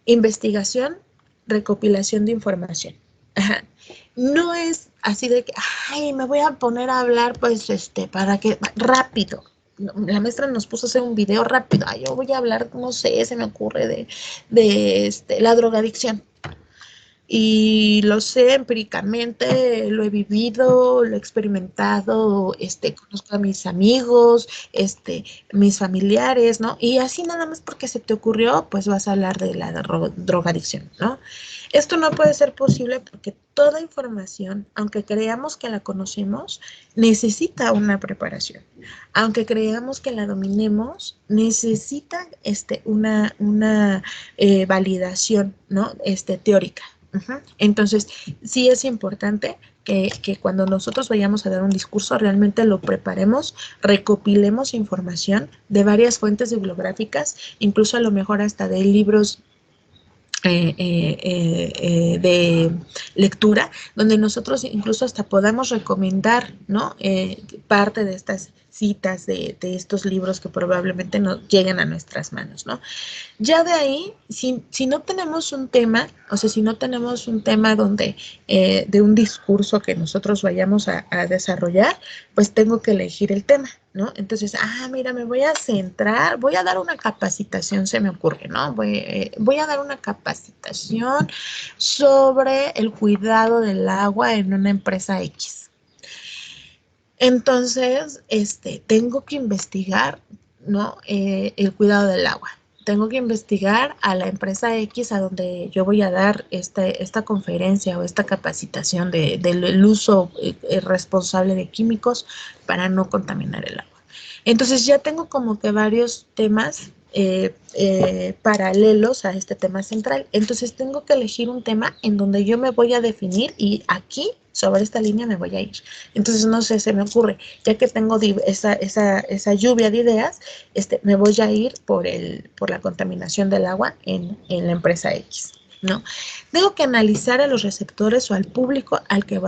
investigación, recopilación de información. No es así de que, ay, me voy a poner a hablar, pues, para que, rápido. La maestra nos puso a hacer un video rápido. Ay, yo voy a hablar, no sé, se me ocurre de la drogadicción. Y lo sé empíricamente, lo he vivido, lo he experimentado, conozco a mis amigos, mis familiares, ¿no? Y así nada más porque se te ocurrió, pues vas a hablar de la drogadicción, ¿no? Esto no puede ser posible porque toda información, aunque creamos que la conocemos, necesita una preparación. Aunque creamos que la dominemos, necesita una validación, ¿no? Teórica. Entonces, sí es importante que cuando nosotros vayamos a dar un discurso realmente lo preparemos, recopilemos información de varias fuentes bibliográficas, incluso a lo mejor hasta de libros de lectura, donde nosotros incluso hasta podamos recomendar, ¿no? Parte de estas citas de estos libros que probablemente no lleguen a nuestras manos, ¿no? Ya de ahí, si no tenemos un tema, o sea, si no tenemos un tema donde de un discurso que nosotros vayamos a desarrollar, pues tengo que elegir el tema, ¿no? Entonces, mira, me voy a centrar, voy a dar una capacitación, se me ocurre, ¿no? Voy a dar una capacitación sobre el cuidado del agua en una empresa X. Entonces, tengo que investigar, ¿no? El cuidado del agua. Tengo que investigar a la empresa X a donde yo voy a dar esta conferencia o esta capacitación del uso responsable de químicos para no contaminar el agua. Entonces ya tengo como que varios temas paralelos a este tema central. Entonces tengo que elegir un tema en donde yo me voy a definir y aquí sobre esta línea me voy a ir. Entonces, no sé, se me ocurre, ya que tengo esa lluvia de ideas, me voy a ir por la contaminación del agua en la empresa X, ¿no? Tengo que analizar a los receptores o al público al que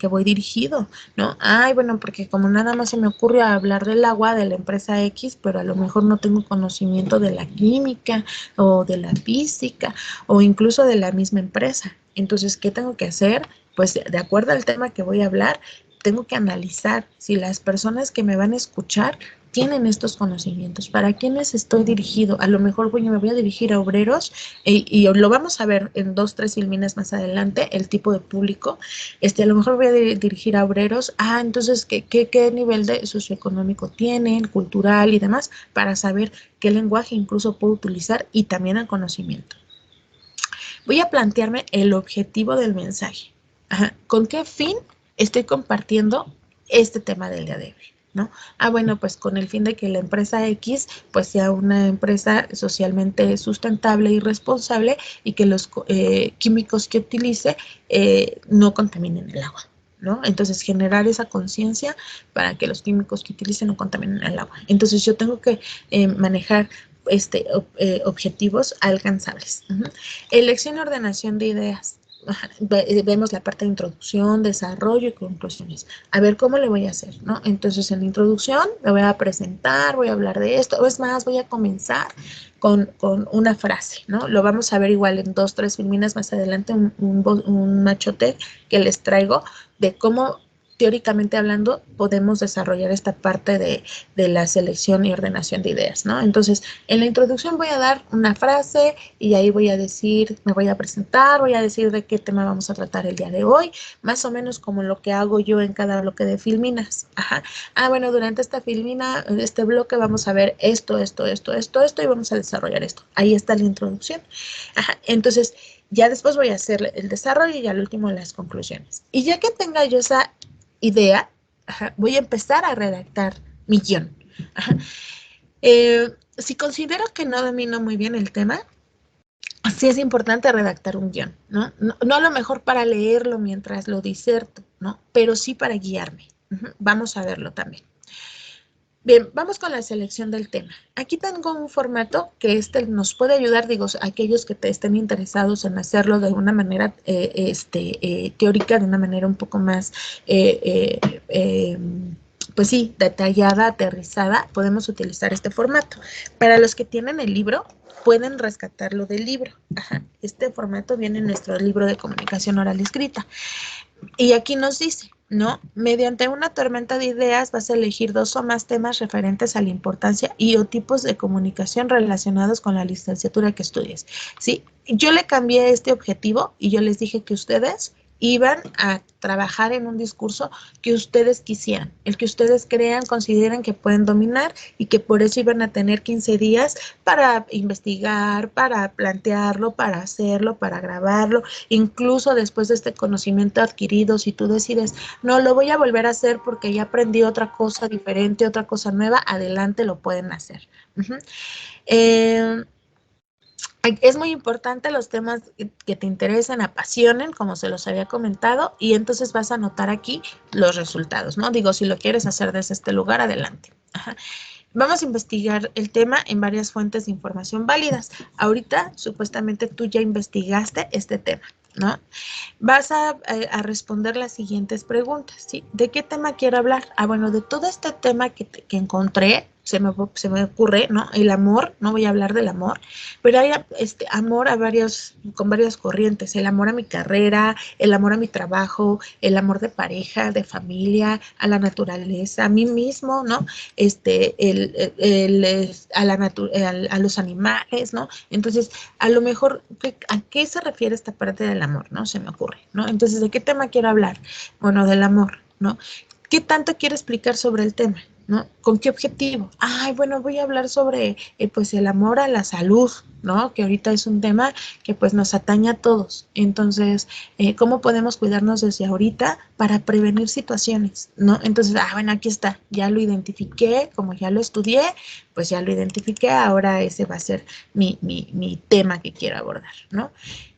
voy dirigido, ¿no? Bueno, porque como nada más se me ocurre hablar del agua de la empresa X, pero a lo mejor no tengo conocimiento de la química o de la física o incluso de la misma empresa. Entonces, ¿qué tengo que hacer? Pues de acuerdo al tema que voy a hablar, tengo que analizar si las personas que me van a escuchar tienen estos conocimientos, para quiénes estoy dirigido. A lo mejor me voy a dirigir a obreros y lo vamos a ver en 2, 3 filmines más adelante, el tipo de público. A lo mejor voy a dirigir a obreros. Entonces, ¿qué nivel de socioeconómico tienen, cultural y demás, para saber qué lenguaje incluso puedo utilizar y también el conocimiento? Voy a plantearme el objetivo del mensaje. ¿Con qué fin estoy compartiendo este tema del día de hoy? ¿No? Bueno, pues con el fin de que la empresa X pues sea una empresa socialmente sustentable y responsable y que los químicos que utilice no contaminen el agua, ¿no? Entonces generar esa conciencia para que los químicos que utilicen no contaminen el agua. Entonces yo tengo que manejar objetivos alcanzables. Elección y ordenación de ideas. vemos la parte de introducción, desarrollo y conclusiones. A ver, ¿cómo le voy a hacer, no? Entonces, en la introducción me voy a presentar, voy a hablar de esto, o es más, voy a comenzar con una frase, ¿no? Lo vamos a ver igual en 2, 3 filminas más adelante, un machote que les traigo de cómo teóricamente hablando, podemos desarrollar esta parte de la selección y ordenación de ideas, ¿no? Entonces, en la introducción voy a dar una frase y ahí voy a decir, me voy a presentar, voy a decir de qué tema vamos a tratar el día de hoy, más o menos como lo que hago yo en cada bloque de filminas. Ajá. Bueno, durante esta filmina, en este bloque vamos a ver esto, y vamos a desarrollar esto. Ahí está la introducción. Ajá. Entonces, ya después voy a hacer el desarrollo y al último las conclusiones. Y ya que tenga yo esa idea, voy a empezar a redactar mi guión. Si considero que no domino muy bien el tema, sí es importante redactar un guión, ¿no? No a lo mejor para leerlo mientras lo diserto, ¿no? Pero sí para guiarme. Vamos a verlo también. Bien, vamos con la selección del tema. Aquí tengo un formato que nos puede ayudar, digo, a aquellos que estén interesados en hacerlo de una manera teórica, de una manera un poco más, pues sí, detallada, aterrizada, podemos utilizar este formato. Para los que tienen el libro, pueden rescatarlo del libro. Este formato viene en nuestro libro de comunicación oral y escrita. Y aquí nos dice, ¿no? Mediante una tormenta de ideas vas a elegir 2 o más temas referentes a la importancia y o tipos de comunicación relacionados con la licenciatura que estudies. Sí, yo le cambié este objetivo y yo les dije que ustedes iban a trabajar en un discurso que ustedes quisieran, el que ustedes crean, consideren que pueden dominar y que por eso iban a tener 15 días para investigar, para plantearlo, para hacerlo, para grabarlo, incluso después de este conocimiento adquirido, si tú decides, no, lo voy a volver a hacer porque ya aprendí otra cosa diferente, otra cosa nueva, adelante lo pueden hacer. Es muy importante los temas que te interesen, apasionen, como se los había comentado, y entonces vas a anotar aquí los resultados, ¿no? Digo, si lo quieres hacer desde este lugar, adelante. Vamos a investigar el tema en varias fuentes de información válidas. Ahorita, supuestamente, tú ya investigaste este tema, ¿no? Vas a responder las siguientes preguntas, ¿sí? ¿De qué tema quiero hablar? Bueno, de todo este tema que encontré, se me ocurre, ¿no? El amor, no voy a hablar del amor, pero hay amor con varias corrientes, el amor a mi carrera, el amor a mi trabajo, el amor de pareja, de familia, a la naturaleza, a mí mismo, ¿no? A los animales, ¿no? Entonces, a lo mejor, ¿a qué se refiere esta parte del amor, no? Se me ocurre, ¿no? Entonces, ¿de qué tema quiero hablar? Bueno, del amor, ¿no? ¿Qué tanto quiero explicar sobre el tema? ¿No? ¿Con qué objetivo? Bueno, voy a hablar sobre pues el amor a la salud, ¿no? Que ahorita es un tema que pues nos atañe a todos. Entonces, ¿cómo podemos cuidarnos desde ahorita para prevenir situaciones, ¿no? Entonces, bueno, aquí está, ya lo identifiqué, como ya lo estudié, pues ya lo identifiqué, ahora ese va a ser mi tema que quiero abordar, ¿no?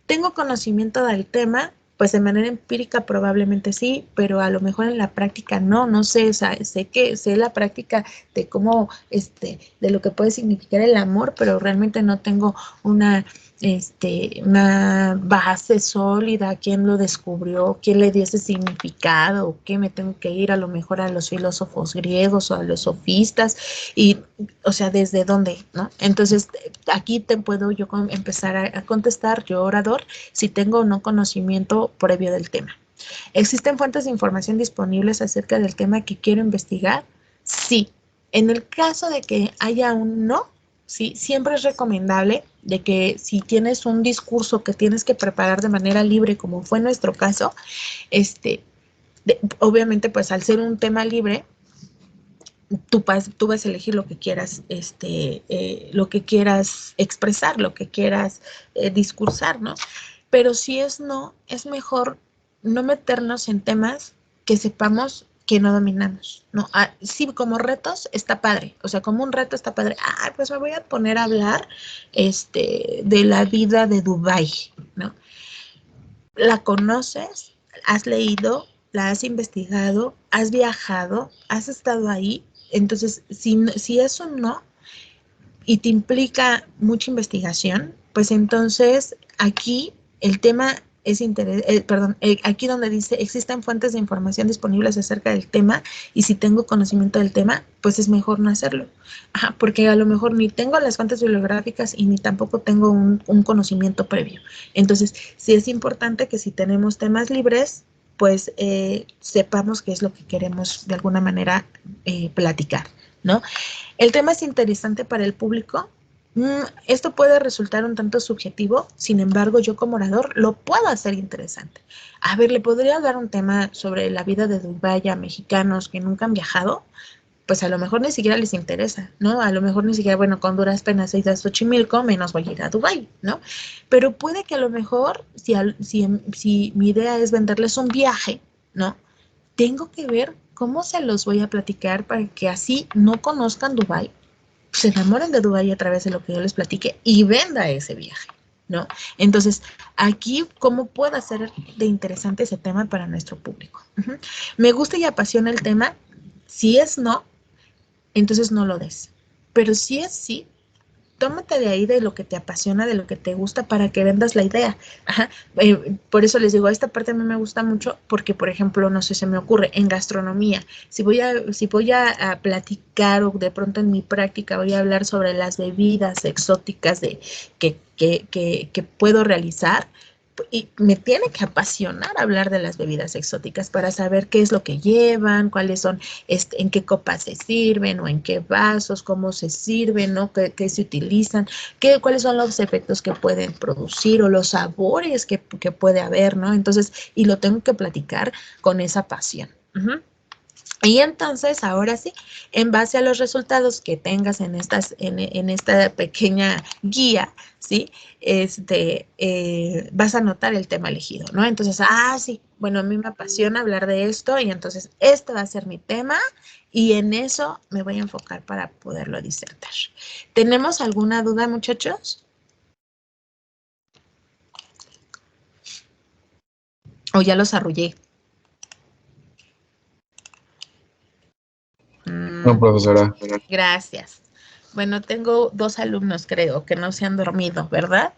¿Tengo conocimiento del tema? Pues de manera empírica probablemente sí, pero a lo mejor en la práctica no sé, o sea, sé la práctica de cómo, de lo que puede significar el amor, pero realmente no tengo una base sólida, quién lo descubrió, quién le dio ese significado, o qué me tengo que ir a lo mejor a los filósofos griegos o a los sofistas, y, o sea, ¿desde dónde, no? Entonces, aquí te puedo yo empezar a contestar, yo orador, si tengo o no conocimiento previo del tema. ¿Existen fuentes de información disponibles acerca del tema que quiero investigar? Sí. En el caso de que haya un no, sí, siempre es recomendable de que si tienes un discurso que tienes que preparar de manera libre, como fue nuestro caso, obviamente, pues al ser un tema libre, tú vas a elegir lo que quieras, lo que quieras expresar, lo que quieras discursar, ¿no? Pero si es no, es mejor no meternos en temas que sepamos que no dominamos, ¿no? Sí, como retos está padre, o sea, como un reto está padre. Pues me voy a poner a hablar de la vida de Dubái, ¿no? ¿La conoces? ¿Has leído? ¿La has investigado? ¿Has viajado? ¿Has estado ahí? Entonces, si eso no, y te implica mucha investigación, pues entonces aquí el tema aquí donde dice, existen fuentes de información disponibles acerca del tema y si tengo conocimiento del tema, pues es mejor no hacerlo. Ajá, porque a lo mejor ni tengo las fuentes bibliográficas y ni tampoco tengo un conocimiento previo. Entonces, sí es importante que si tenemos temas libres, pues sepamos qué es lo que queremos de alguna manera platicar, ¿no? El tema es interesante para el público. Esto puede resultar un tanto subjetivo, sin embargo, yo como orador lo puedo hacer interesante. A ver, ¿le podría dar un tema sobre la vida de Dubái a mexicanos que nunca han viajado? Pues a lo mejor ni siquiera les interesa, ¿no? A lo mejor ni siquiera, bueno, con duras penas he ido a Xochimilco, menos voy a ir a Dubái, ¿no? Pero puede que a lo mejor, si mi idea es venderles un viaje, ¿no? Tengo que ver cómo se los voy a platicar para que así no conozcan Dubái, se enamoren de Dubái a través de lo que yo les platique y venda ese viaje, ¿no? Entonces, aquí, ¿cómo puedo hacer de interesante ese tema para nuestro público? Me gusta y apasiona el tema. Si es no, entonces no lo des. Pero si es sí, tómate de ahí de lo que te apasiona, de lo que te gusta para que vendas la idea. Ajá. Por eso les digo, esta parte a mí me gusta mucho porque, por ejemplo, no sé, se me ocurre en gastronomía, si voy a platicar o de pronto en mi práctica voy a hablar sobre las bebidas exóticas que puedo realizar, y me tiene que apasionar hablar de las bebidas exóticas para saber qué es lo que llevan, cuáles son, en qué copas se sirven o en qué vasos, cómo se sirven, ¿no? qué se utilizan, cuáles son los efectos que pueden producir o los sabores que puede haber, ¿no? Entonces, y lo tengo que platicar con esa pasión. Y entonces, ahora sí, en base a los resultados que tengas en esta pequeña guía, ¿sí? Vas a anotar el tema elegido, ¿no? Entonces, sí, bueno, a mí me apasiona hablar de esto y entonces este va a ser mi tema y en eso me voy a enfocar para poderlo disertar. ¿Tenemos alguna duda, muchachos? ¿O ya los arrullé? No, profesora. Gracias. Bueno, tengo 2 alumnos, creo, que no se han dormido, ¿verdad?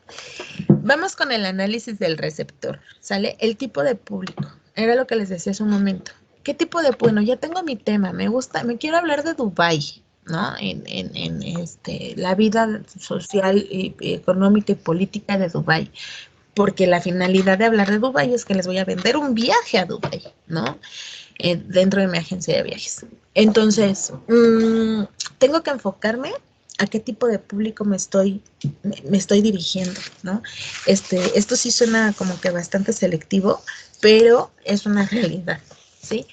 Vamos con el análisis del receptor, ¿sale? El tipo de público, era lo que les decía hace un momento. ¿Qué tipo de, bueno, ya tengo mi tema, me quiero hablar de Dubái, ¿no? La vida social, y económica y política de Dubái, porque la finalidad de hablar de Dubái es que les voy a vender un viaje a Dubái, ¿no? Dentro de mi agencia de viajes. Entonces, tengo que enfocarme a qué tipo de público me estoy dirigiendo, ¿no? Esto sí suena como que bastante selectivo, pero es una realidad, ¿sí?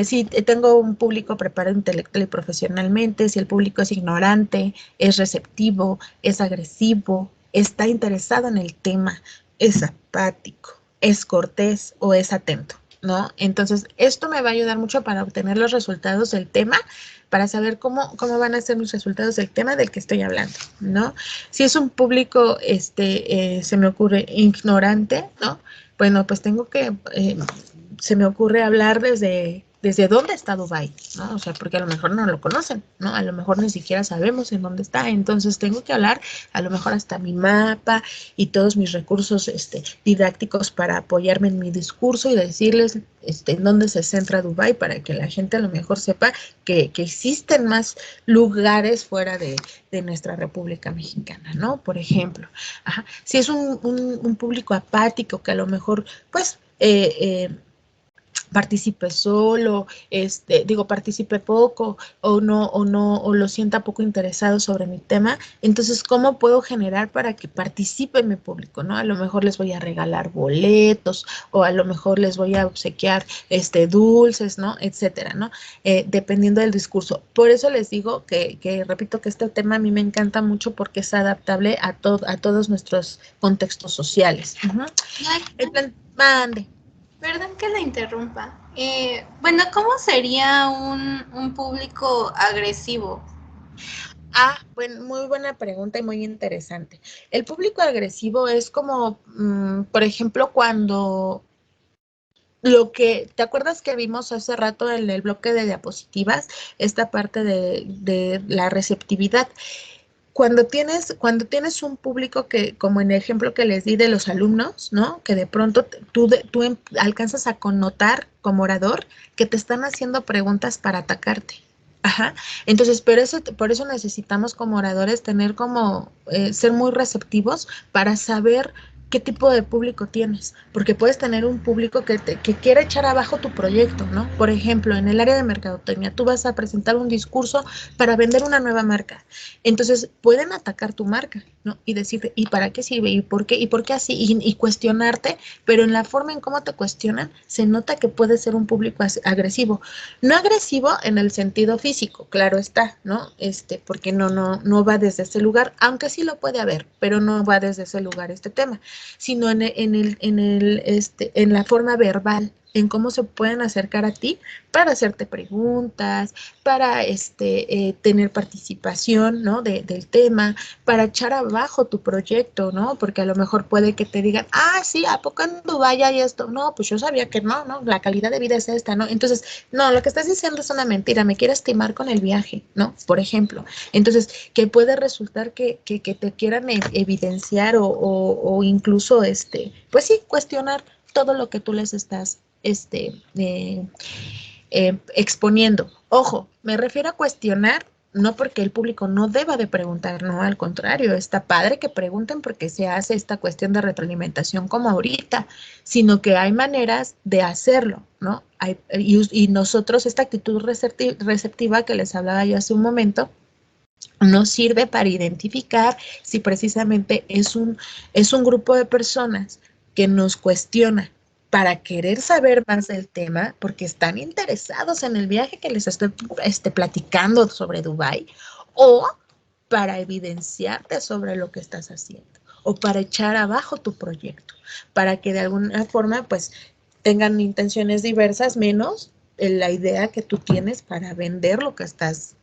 Si tengo un público preparado intelectual y profesionalmente, si el público es ignorante, es receptivo, es agresivo, está interesado en el tema, es apático, es cortés o es atento, ¿no? Entonces, esto me va a ayudar mucho para obtener los resultados del tema, para saber cómo van a ser mis resultados del tema del que estoy hablando, ¿no? Si es un público, se me ocurre ignorante, ¿no? Bueno, pues se me ocurre hablar desde dónde está Dubái, ¿no? O sea, porque a lo mejor no lo conocen, ¿no? A lo mejor ni siquiera sabemos en dónde está, entonces tengo que hablar a lo mejor hasta mi mapa y todos mis recursos didácticos para apoyarme en mi discurso y decirles en dónde se centra Dubái para que la gente a lo mejor sepa que existen más lugares fuera de nuestra República Mexicana, ¿no? Por ejemplo, si es un público apático que a lo mejor, pues, participe solo, participe poco o lo sienta poco interesado sobre mi tema, entonces, ¿cómo puedo generar para que participe mi público, no? A lo mejor les voy a regalar boletos o a lo mejor les voy a obsequiar, dulces, ¿no? Etcétera, ¿no? Dependiendo del discurso. Por eso les digo que repito que este tema a mí me encanta mucho porque es adaptable a todos nuestros contextos sociales. El plan, mande. Perdón que la interrumpa. Bueno, ¿cómo sería un público agresivo? Bueno, muy buena pregunta y muy interesante. El público agresivo es como, por ejemplo, cuando ¿te acuerdas que vimos hace rato en el bloque de diapositivas esta parte de la receptividad? cuando tienes un público que, como en el ejemplo que les di de los alumnos, ¿no? Que de pronto tú alcanzas a connotar como orador que te están haciendo preguntas para atacarte. Ajá. Entonces, por eso necesitamos como oradores tener como, ser muy receptivos para saber qué tipo de público tienes, porque puedes tener un público que quiere echar abajo tu proyecto, ¿no? Por ejemplo, en el área de mercadotecnia, tú vas a presentar un discurso para vender una nueva marca. Entonces, pueden atacar tu marca, ¿no? Y decirte, ¿y para qué sirve? ¿Y por qué? ¿Y por qué así? Y cuestionarte, pero en la forma en cómo te cuestionan, se nota que puede ser un público agresivo. No agresivo en el sentido físico, claro está, ¿no? Porque no va desde ese lugar, aunque sí lo puede haber, pero no va desde ese lugar este tema, sino en la forma verbal, en cómo se pueden acercar a ti para hacerte preguntas, para tener participación, ¿no? Del tema, para echar abajo tu proyecto, ¿no? Porque a lo mejor puede que te digan, sí, ¿a poco en Dubái hay esto? No, pues yo sabía que no, la calidad de vida es esta, ¿no? Entonces, no, lo que estás diciendo es una mentira, me quieres timar con el viaje, ¿no? Por ejemplo. Entonces, que puede resultar que te quieran evidenciar o incluso, pues sí, cuestionar todo lo que tú les estás, exponiendo. Ojo, me refiero a cuestionar, no porque el público no deba de preguntar, no, al contrario, está padre que pregunten porque se hace esta cuestión de retroalimentación como ahorita, sino que hay maneras de hacerlo, ¿no? Y nosotros, esta actitud receptiva que les hablaba yo hace un momento, nos sirve para identificar si precisamente es un grupo de personas que nos cuestiona para querer saber más del tema, porque están interesados en el viaje que les estoy platicando sobre Dubái, o para evidenciarte sobre lo que estás haciendo, o para echar abajo tu proyecto, para que de alguna forma pues tengan intenciones diversas, menos la idea que tú tienes para vender lo que estás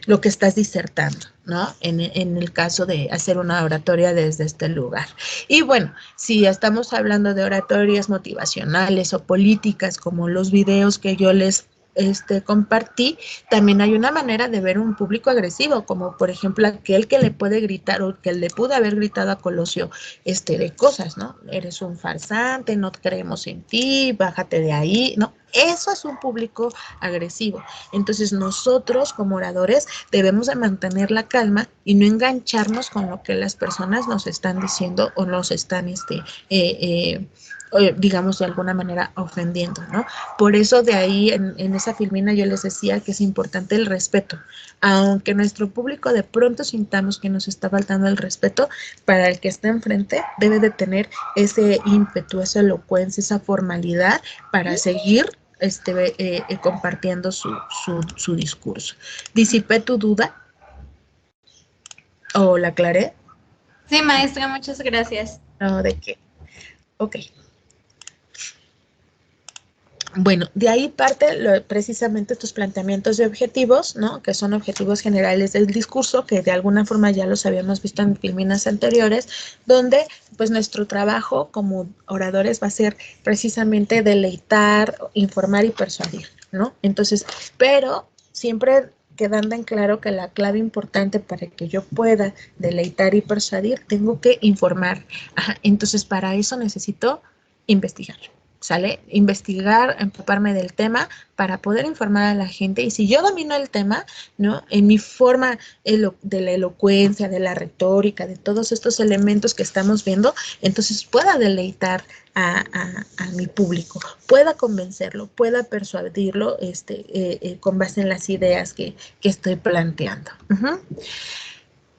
lo que estás disertando, ¿no? En el caso de hacer una oratoria desde este lugar. Y bueno, si estamos hablando de oratorias motivacionales o políticas, como los videos que yo les compartí, también hay una manera de ver un público agresivo, como por ejemplo aquel que le puede gritar o que le pudo haber gritado a Colosio de cosas, ¿no? Eres un farsante, no creemos en ti, bájate de ahí, ¿no? Eso es un público agresivo. Entonces nosotros como oradores debemos de mantener la calma y no engancharnos con lo que las personas nos están diciendo o nos están digamos de alguna manera ofendiendo, ¿no? Por eso de ahí en esa filmina yo les decía que es importante el respeto, aunque nuestro público de pronto sintamos que nos está faltando el respeto, para el que está enfrente debe de tener ese ímpetu, esa elocuencia, esa formalidad para seguir compartiendo su discurso. ¿Disipé tu duda? ¿O la aclaré? Sí, maestra, muchas gracias. No, ¿de qué? Ok. Bueno, de ahí parte precisamente tus planteamientos de objetivos, ¿no? Que son objetivos generales del discurso, que de alguna forma ya los habíamos visto en filminas anteriores, donde pues nuestro trabajo como oradores va a ser precisamente deleitar, informar y persuadir, ¿no? Entonces, pero siempre quedando en claro que la clave importante para que yo pueda deleitar y persuadir, tengo que informar. Ajá, entonces, para eso necesito investigar. ¿Sale? Investigar, empaparme del tema para poder informar a la gente. Y si yo domino el tema, ¿no? En mi forma de la elocuencia, de la retórica, de todos estos elementos que estamos viendo, entonces pueda deleitar a mi público, pueda convencerlo, pueda persuadirlo con base en las ideas que estoy planteando.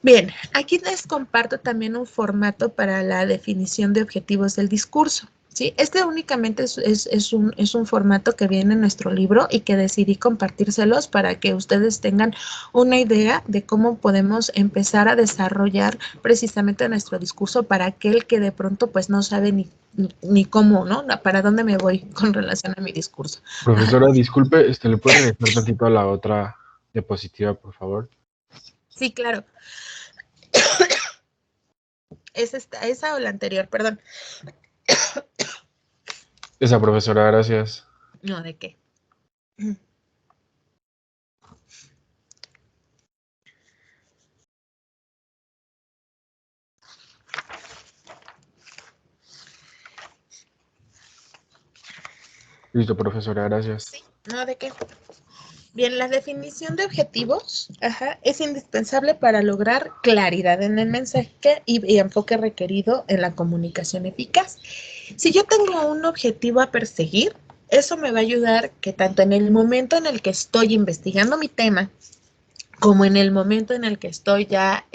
Bien, aquí les comparto también un formato para la definición de objetivos del discurso. ¿Sí? Únicamente es un formato que viene en nuestro libro y que decidí compartírselos para que ustedes tengan una idea de cómo podemos empezar a desarrollar precisamente nuestro discurso para aquel que de pronto pues no sabe ni cómo, ¿no? Para dónde me voy con relación a mi discurso. Profesora, disculpe, ¿le puede regresar tantito a la otra diapositiva, por favor? Sí, claro. ¿Es esa o la anterior? Perdón. Esa, profesora, gracias. No, ¿de qué? Listo, profesora, gracias. Sí, no, ¿de qué? Bien, la definición de objetivos, es indispensable para lograr claridad en el mensaje y enfoque requerido en la comunicación eficaz. Si yo tengo un objetivo a perseguir, eso me va a ayudar que tanto en el momento en el que estoy investigando mi tema, como en el momento en el que estoy ya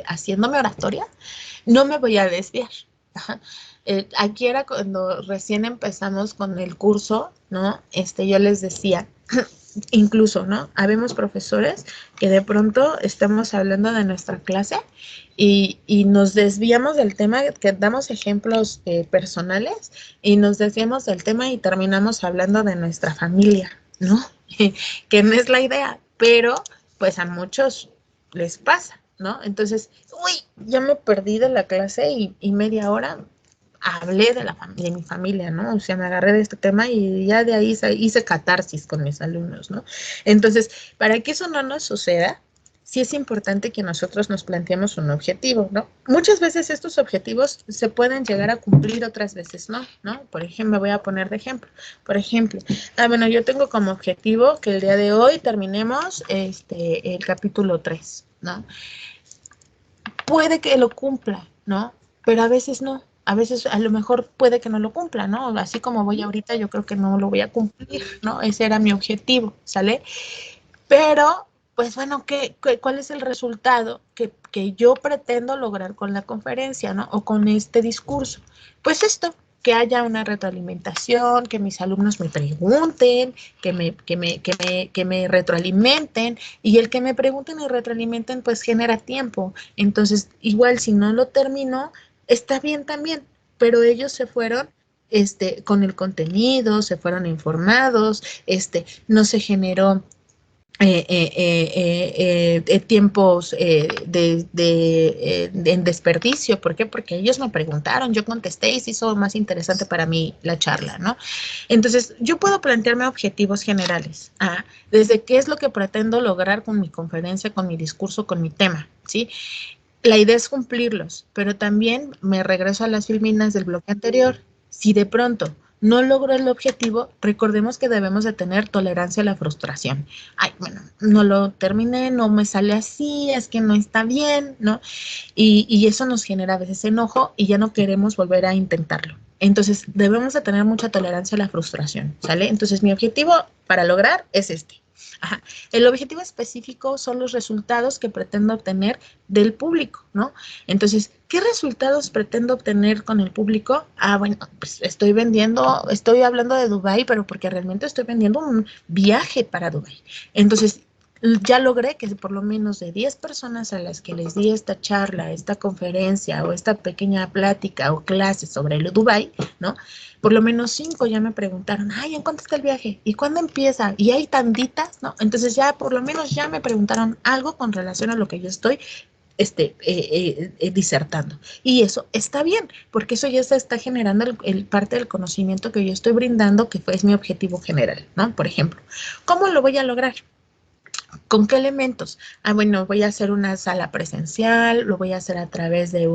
haciendo mi oratoria, no me voy a desviar. Ajá. Aquí era cuando recién empezamos con el curso, ¿no? Yo les decía, incluso, ¿no? Habemos profesores que de pronto estamos hablando de nuestra clase y nos desviamos del tema, que damos ejemplos personales y nos desviamos del tema y terminamos hablando de nuestra familia, ¿no? Que no es la idea, pero pues a muchos les pasa, ¿no? Entonces, uy, ya me perdí de la clase y media hora hablé de mi familia, ¿no? O sea, me agarré de este tema y ya de ahí hice catarsis con mis alumnos, ¿no? Entonces, para que eso no nos suceda, sí es importante que nosotros nos planteemos un objetivo, ¿no? Muchas veces estos objetivos se pueden llegar a cumplir, otras veces no, ¿no? Por ejemplo, me voy a poner de ejemplo. Por ejemplo, bueno, yo tengo como objetivo que el día de hoy terminemos el capítulo 3, ¿no? Puede que lo cumpla, ¿no? Pero a veces no. A veces a lo mejor puede que no lo cumpla, ¿no? Así como voy ahorita, yo creo que no lo voy a cumplir, ¿no? Ese era mi objetivo, ¿sale? Pero, pues bueno, ¿cuál es el resultado que yo pretendo lograr con la conferencia, ¿no? O con este discurso? Pues esto, que haya una retroalimentación, que mis alumnos me pregunten, que me retroalimenten, y el que me pregunten y retroalimenten, pues genera tiempo. Entonces, igual si no lo termino, está bien también, pero ellos se fueron con el contenido, se fueron informados, no se generó tiempos en desperdicio. ¿Por qué? Porque ellos me preguntaron, yo contesté y se hizo más interesante para mí la charla, ¿no? Entonces, yo puedo plantearme objetivos generales, desde qué es lo que pretendo lograr con mi conferencia, con mi discurso, con mi tema, ¿sí? La idea es cumplirlos, pero también me regreso a las filminas del bloque anterior. Si de pronto no logro el objetivo, recordemos que debemos de tener tolerancia a la frustración. Ay, bueno, no lo terminé, no me sale así, es que no está bien, ¿no? Y eso nos genera a veces enojo y ya no queremos volver a intentarlo. Entonces, debemos de tener mucha tolerancia a la frustración, ¿sale? Entonces, mi objetivo para lograr es este. Ajá. El objetivo específico son los resultados que pretendo obtener del público, ¿no? Entonces, ¿qué resultados pretendo obtener con el público? Bueno, pues estoy hablando de Dubái, pero porque realmente estoy vendiendo un viaje para Dubái. Entonces, ya logré que por lo menos de 10 personas a las que les di esta charla, esta conferencia o esta pequeña plática o clase sobre el Dubái, ¿no? Por lo menos 5 ya me preguntaron, ay, ¿en cuánto está el viaje? ¿Y cuándo empieza? ¿Y hay tantitas? ¿No? Entonces ya por lo menos ya me preguntaron algo con relación a lo que yo estoy disertando. Y eso está bien, porque eso ya se está generando el parte del conocimiento que yo estoy brindando, que es mi objetivo general, ¿no? Por ejemplo, ¿cómo lo voy a lograr? ¿Con qué elementos? Bueno, voy a hacer una sala presencial, lo voy a hacer a través de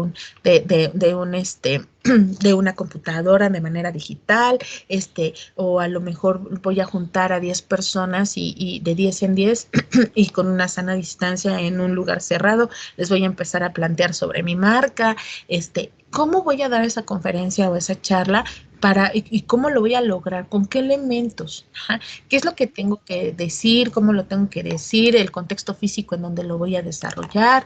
de una computadora de manera digital, o a lo mejor voy a juntar a 10 personas y de 10 en 10 y con una sana distancia en un lugar cerrado, les voy a empezar a plantear sobre mi marca, ¿cómo voy a dar esa conferencia o esa charla? ¿Y cómo lo voy a lograr? ¿Con qué elementos? ¿Qué es lo que tengo que decir? ¿Cómo lo tengo que decir? El contexto físico en donde lo voy a desarrollar,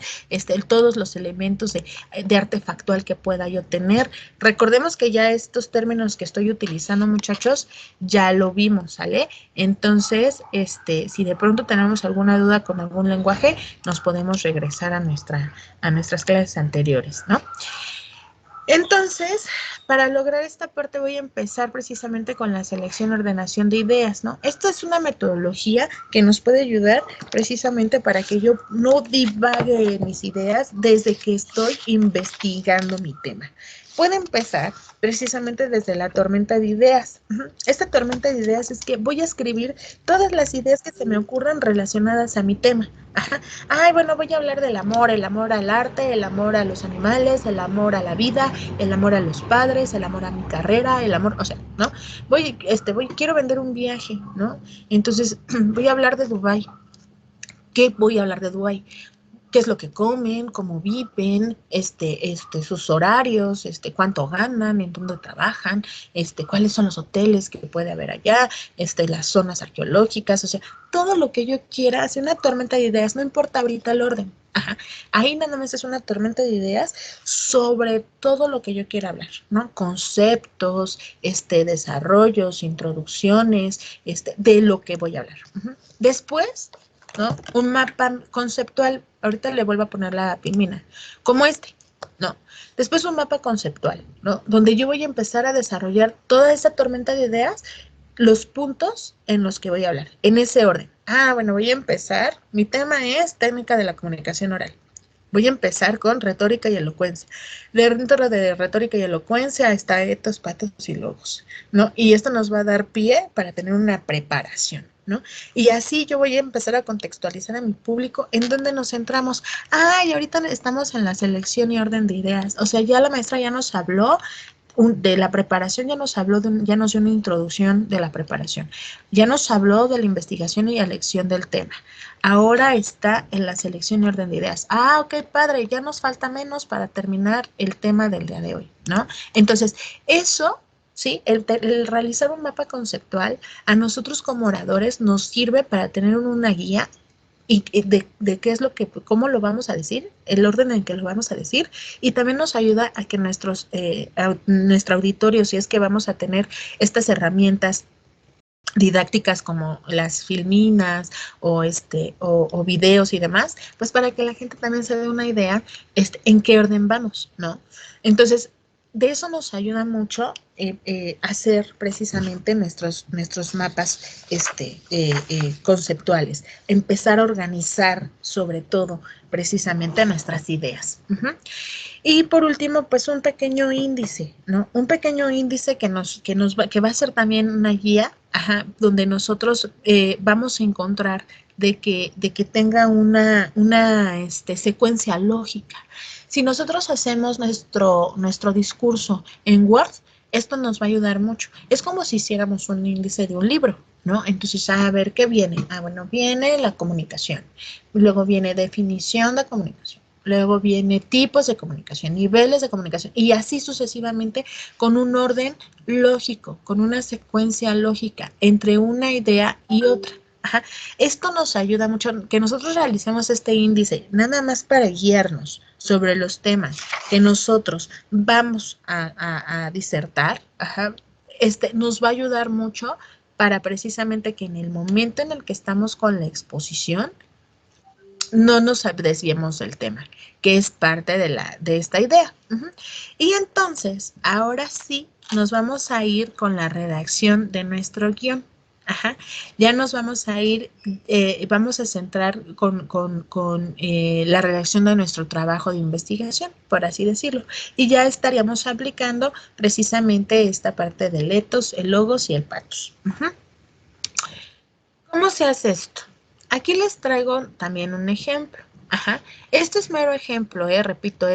todos los elementos de arte factual que pueda yo tener. Recordemos que ya estos términos que estoy utilizando, muchachos, ya lo vimos, ¿sale? Entonces, si de pronto tenemos alguna duda con algún lenguaje, nos podemos regresar a nuestras clases anteriores, ¿no? Entonces, para lograr esta parte voy a empezar precisamente con la selección y ordenación de ideas, ¿no? Esta es una metodología que nos puede ayudar precisamente para que yo no divague mis ideas desde que estoy investigando mi tema. puede empezar precisamente desde la tormenta de ideas. Esta tormenta de ideas es que voy a escribir todas las ideas que se me ocurran relacionadas a mi tema. Ajá. Ay, bueno, voy a hablar del amor, el amor al arte, el amor a los animales, el amor a la vida, el amor a los padres, el amor a mi carrera, el amor, o sea, ¿no? Quiero vender un viaje, ¿no? Entonces, voy a hablar de Dubái. ¿Qué voy a hablar de Dubái? ¿Qué es lo que comen? ¿Cómo viven? Sus horarios, cuánto ganan, en dónde trabajan, cuáles son los hoteles que puede haber allá, las zonas arqueológicas, o sea, todo lo que yo quiera, hacer una tormenta de ideas, no importa ahorita el orden. Ajá. Ahí nada más es una tormenta de ideas sobre todo lo que yo quiera hablar, ¿no? Conceptos, desarrollos, introducciones, de lo que voy a hablar. Después, ¿no? Un mapa conceptual, ahorita le vuelvo a poner la pilmina, como ¿no? Después un mapa conceptual, ¿no? Donde yo voy a empezar a desarrollar toda esa tormenta de ideas, los puntos en los que voy a hablar, en ese orden. Bueno, voy a empezar, mi tema es técnica de la comunicación oral. Voy a empezar con retórica y elocuencia. Dentro de retórica y elocuencia está etos, patos y logos, ¿no? Y esto nos va a dar pie para tener una preparación, ¿no? Y así yo voy a empezar a contextualizar a mi público en dónde nos centramos. Y ahorita estamos en la selección y orden de ideas. O sea, ya la maestra ya nos habló de la preparación, ya nos habló, ya nos dio una introducción de la preparación, ya nos habló de la investigación y elección del tema. Ahora está en la selección y orden de ideas. Ok, padre, ya nos falta menos para terminar el tema del día de hoy, ¿no? Entonces, eso, ¿sí? El realizar un mapa conceptual a nosotros como oradores nos sirve para tener una guía y de qué es lo que, cómo lo vamos a decir, el orden en que lo vamos a decir, y también nos ayuda a que nuestro auditorio, si es que vamos a tener estas herramientas didácticas como las filminas o videos y demás, pues para que la gente también se dé una idea en qué orden vamos, ¿no? Entonces, de eso nos ayuda mucho hacer precisamente nuestros mapas conceptuales, empezar a organizar sobre todo precisamente nuestras ideas. Y por último, pues un pequeño índice, ¿no? Un pequeño índice que va a ser también una guía, donde nosotros vamos a encontrar de que tenga una secuencia lógica. Si nosotros hacemos nuestro discurso en Word, esto nos va a ayudar mucho. Es como si hiciéramos un índice de un libro, ¿no? Entonces, a ver, ¿qué viene? Bueno, viene la comunicación. Luego viene definición de comunicación. Luego viene tipos de comunicación, niveles de comunicación, y así sucesivamente con un orden lógico, con una secuencia lógica entre una idea y otra. Esto nos ayuda mucho, que nosotros realicemos este índice, nada más para guiarnos sobre los temas que nosotros vamos a disertar, nos va a ayudar mucho para precisamente que en el momento en el que estamos con la exposición, no nos desviemos del tema, que es parte de esta idea. Y entonces, ahora sí, nos vamos a ir con la redacción de nuestro guión. Ya nos vamos a ir, vamos a centrar con la redacción de nuestro trabajo de investigación, por así decirlo. Y ya estaríamos aplicando precisamente esta parte del etos, el logos y el patos. ¿Cómo se hace esto? Aquí les traigo también un ejemplo. Este es mero ejemplo, repito,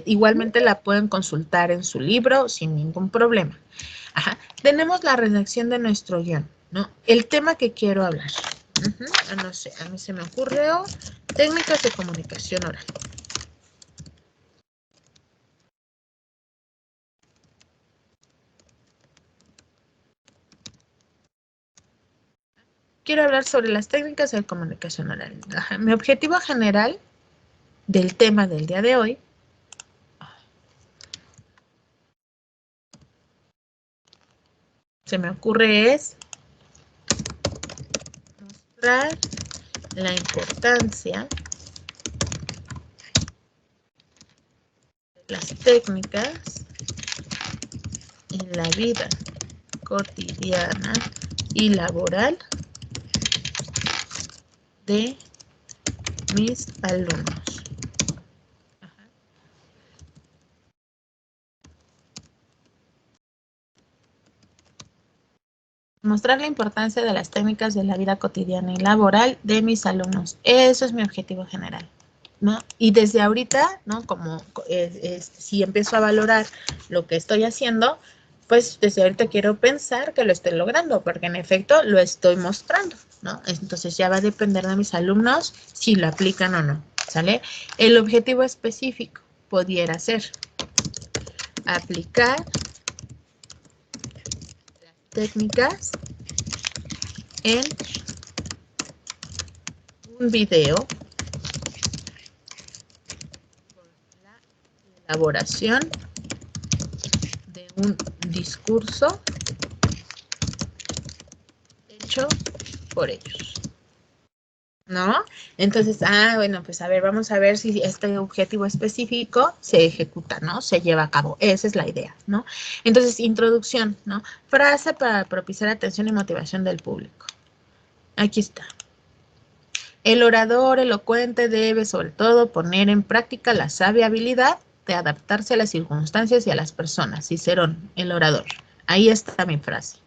igualmente la pueden consultar en su libro sin ningún problema. Tenemos la redacción de nuestro guión, ¿no? El tema que quiero hablar. No sé, a mí se me ocurrió técnicas de comunicación oral. Quiero hablar sobre las técnicas de comunicación oral. Mi objetivo general del tema del día de hoy se me ocurre es mostrar la importancia de las técnicas en la vida cotidiana y laboral de mis alumnos. Mostrar la importancia de las técnicas de la vida cotidiana y laboral de mis alumnos. Eso es mi objetivo general, ¿no? Y desde ahorita, ¿no? Como si empiezo a valorar lo que estoy haciendo, pues desde ahorita quiero pensar que lo estoy logrando, porque en efecto lo estoy mostrando, ¿no? Entonces ya va a depender de mis alumnos si lo aplican o no, ¿sale? El objetivo específico pudiera ser aplicar técnicas en un video por la elaboración de un discurso hecho por ellos, ¿no? Entonces, bueno, pues a ver, vamos a ver si este objetivo específico se ejecuta, ¿no? Se lleva a cabo. Esa es la idea, ¿no? Entonces, introducción, ¿no? Frase para propiciar atención y motivación del público. Aquí está. El orador elocuente debe, sobre todo, poner en práctica la sabia habilidad de adaptarse a las circunstancias y a las personas. Cicerón, el orador. Ahí está mi frase.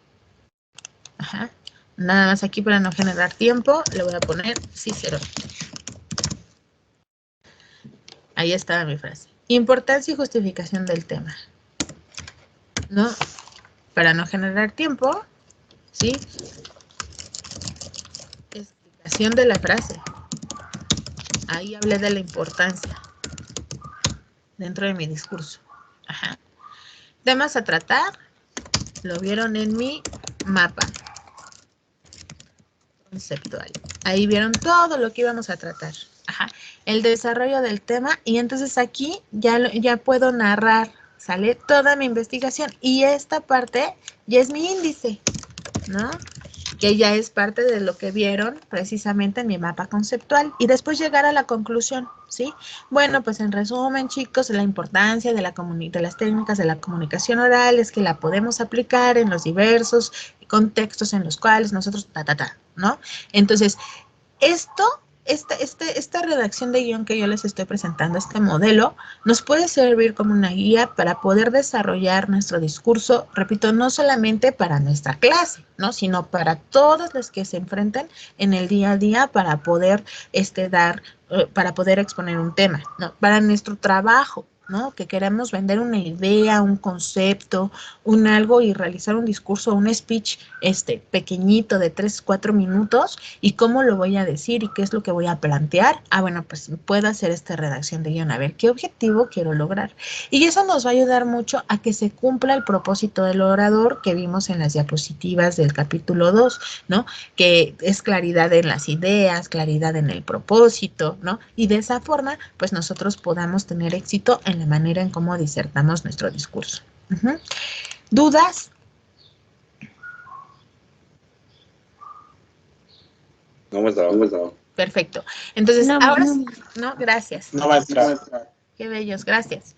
Ajá. Nada más aquí para no generar tiempo, le voy a poner Cicerón. Ahí está mi frase. Importancia y justificación del tema, ¿no? Para no generar tiempo, ¿sí? Explicación de la frase. Ahí hablé de la importancia dentro de mi discurso. Ajá. Temas a tratar, lo vieron en mi mapa conceptual. Ahí vieron todo lo que íbamos a tratar. Ajá. El desarrollo del tema, y entonces aquí ya puedo narrar, sale toda mi investigación, y esta parte ya es mi índice, ¿no? Que ya es parte de lo que vieron precisamente en mi mapa conceptual, y después llegar a la conclusión, ¿sí? Bueno, pues en resumen, chicos, la importancia de las técnicas de la comunicación oral es que la podemos aplicar en los diversos contextos en los cuales nosotros, ¿no? Entonces, esta redacción de guión que yo les estoy presentando, este modelo, nos puede servir como una guía para poder desarrollar nuestro discurso, repito, no solamente para nuestra clase, ¿no? Sino para todas las que se enfrenten en el día a día para poder para poder exponer un tema, ¿no? Para nuestro trabajo, ¿no? Que queremos vender una idea, un concepto, un algo y realizar un discurso, un speech pequeñito de 3, 4 minutos, y cómo lo voy a decir y qué es lo que voy a plantear. Bueno, pues puedo hacer esta redacción de guión, a ver qué objetivo quiero lograr. Y eso nos va a ayudar mucho a que se cumpla el propósito del orador que vimos en las diapositivas del capítulo 2, ¿no? Que es claridad en las ideas, claridad en el propósito, ¿no? Y de esa forma, pues nosotros podamos tener éxito en la manera en cómo disertamos nuestro discurso. ¿Dudas? No, maestra. Perfecto. Entonces, No, ahora no. sí, ¿no? Gracias. No, maestra. Qué bellos, gracias.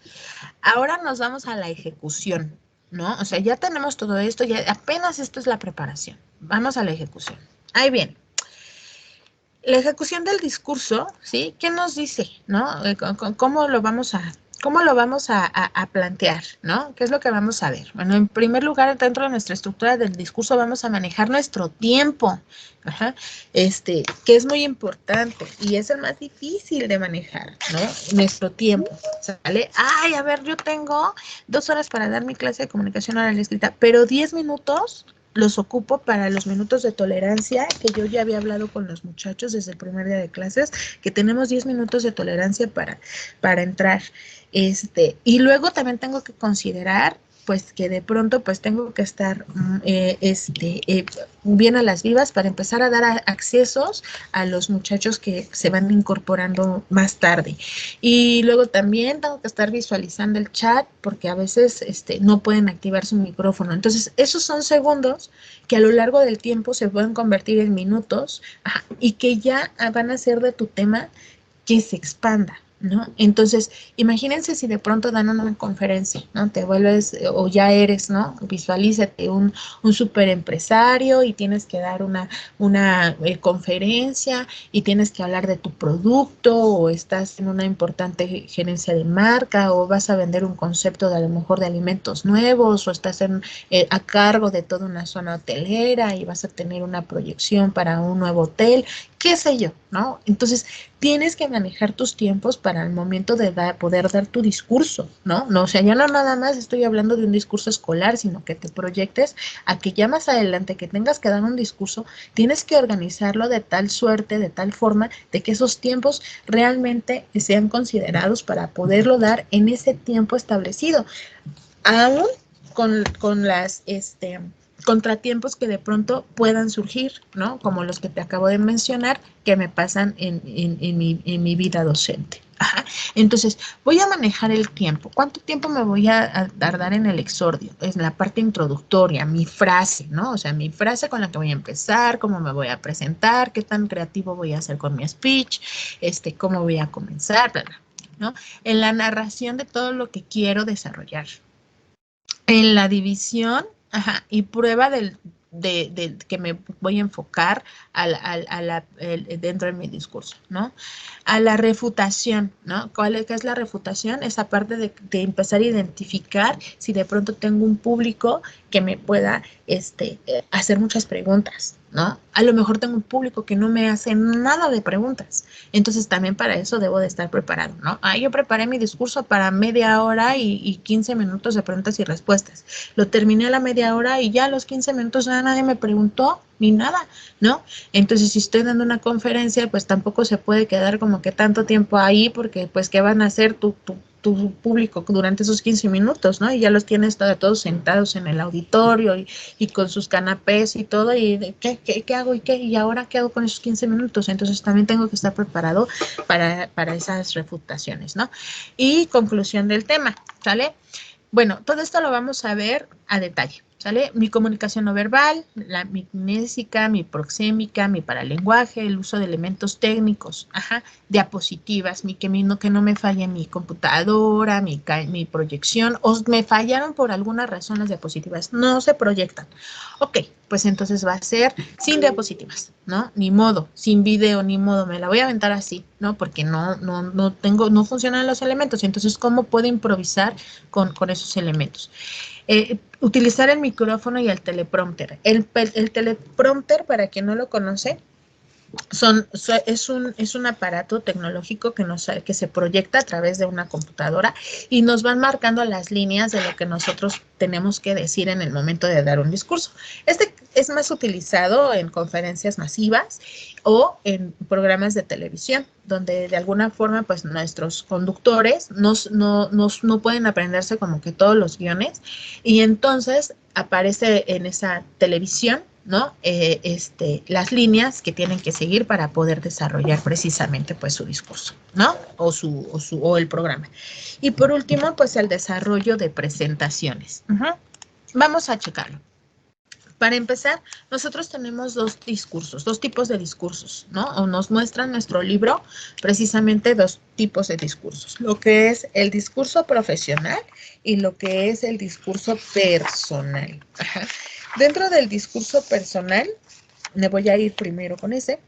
Ahora nos vamos a la ejecución, ¿no? O sea, ya tenemos todo esto, ya apenas esto es la preparación. Vamos a la ejecución. Ahí viene. La ejecución del discurso, ¿sí? ¿Qué nos dice, no? ¿Cómo lo vamos a plantear, ¿no? ¿Qué es lo que vamos a ver? Bueno, en primer lugar, dentro de nuestra estructura del discurso vamos a manejar nuestro tiempo, ajá, que es muy importante y es el más difícil de manejar, ¿no? Nuestro tiempo, ¿sale? Ay, a ver, yo tengo 2 horas para dar mi clase de comunicación oral y escrita, pero 10 minutos los ocupo para los minutos de tolerancia, que yo ya había hablado con los muchachos desde el primer día de clases, que tenemos 10 minutos de tolerancia para entrar. Y luego también tengo que considerar, pues, que de pronto, pues, tengo que estar bien a las vivas para empezar a dar accesos a los muchachos que se van incorporando más tarde. Y luego también tengo que estar visualizando el chat, porque a veces no pueden activar su micrófono. Entonces, esos son segundos que a lo largo del tiempo se pueden convertir en minutos, y que ya van a ser de tu tema que se expanda, ¿no? Entonces, imagínense si de pronto dan una conferencia, ¿no? Te vuelves, o ya eres, ¿no? Visualízate un súper empresario y tienes que dar una conferencia y tienes que hablar de tu producto, o estás en una importante gerencia de marca, o vas a vender un concepto de a lo mejor de alimentos nuevos, o estás a cargo de toda una zona hotelera y vas a tener una proyección para un nuevo hotel, qué sé yo, ¿no? Entonces, tienes que manejar tus tiempos para el momento de poder dar tu discurso, ¿no? No, o sea, yo no nada más estoy hablando de un discurso escolar, sino que te proyectes a que ya más adelante que tengas que dar un discurso, tienes que organizarlo de tal suerte, de tal forma, de que esos tiempos realmente sean considerados para poderlo dar en ese tiempo establecido. Aún con las contratiempos que de pronto puedan surgir, ¿no? Como los que te acabo de mencionar, que me pasan en mi vida docente. Ajá. Entonces, voy a manejar el tiempo. ¿Cuánto tiempo me voy a tardar en el exordio? Es la parte introductoria, mi frase, ¿no? O sea, mi frase con la que voy a empezar, cómo me voy a presentar, qué tan creativo voy a hacer con mi speech, cómo voy a comenzar, bla, bla, ¿no? En la narración de todo lo que quiero desarrollar. En la división, ajá, y prueba de que me voy a enfocar dentro de mi discurso, ¿no? A la refutación, ¿no? ¿Qué es la refutación? Esa parte de empezar a identificar si de pronto tengo un público que me pueda hacer muchas preguntas, ¿no? A lo mejor tengo un público que no me hace nada de preguntas, entonces también para eso debo de estar preparado, ¿no? Yo preparé mi discurso para media hora y 15 minutos de preguntas y respuestas, lo terminé a la media hora y ya a los 15 minutos nadie me preguntó ni nada, ¿no? Entonces, si estoy dando una conferencia, pues tampoco se puede quedar como que tanto tiempo ahí, porque pues, ¿qué van a hacer tu público durante esos 15 minutos, ¿no? Y ya los tienes todos sentados en el auditorio y con sus canapés y todo, y ¿qué hago y qué? ¿Y ahora qué hago con esos 15 minutos? Entonces, también tengo que estar preparado para esas refutaciones, ¿no? Y conclusión del tema, ¿sale? Bueno, todo esto lo vamos a ver a detalle, ¿sale? Mi comunicación no verbal, mi kinésica, mi proxémica, mi paralenguaje, el uso de elementos técnicos, ajá, diapositivas, que no me falle mi computadora, mi proyección, o me fallaron por alguna razón las diapositivas, no se proyectan. Ok, pues entonces va a ser sin diapositivas, ¿no? Ni modo, sin video, ni modo, me la voy a aventar así, ¿no? Porque no funcionan los elementos, entonces, ¿cómo puedo improvisar con esos elementos? Utilizar el micrófono y el teleprompter. El teleprompter, para quien no lo conoce, es un aparato tecnológico que se proyecta a través de una computadora y nos van marcando las líneas de lo que nosotros tenemos que decir en el momento de dar un discurso. Este es más utilizado en conferencias masivas o en programas de televisión, donde de alguna forma pues nuestros conductores no pueden aprenderse como que todos los guiones, y entonces aparece en esa televisión, ¿no? Las líneas que tienen que seguir para poder desarrollar precisamente pues su discurso, ¿no? O el programa. Y por último, pues el desarrollo de presentaciones. Vamos a checarlo. Para empezar, nosotros tenemos dos tipos de discursos, ¿no? O nos muestra nuestro libro precisamente dos tipos de discursos, lo que es el discurso profesional y lo que es el discurso personal. Ajá. Dentro del discurso personal, me voy a ir primero con ese.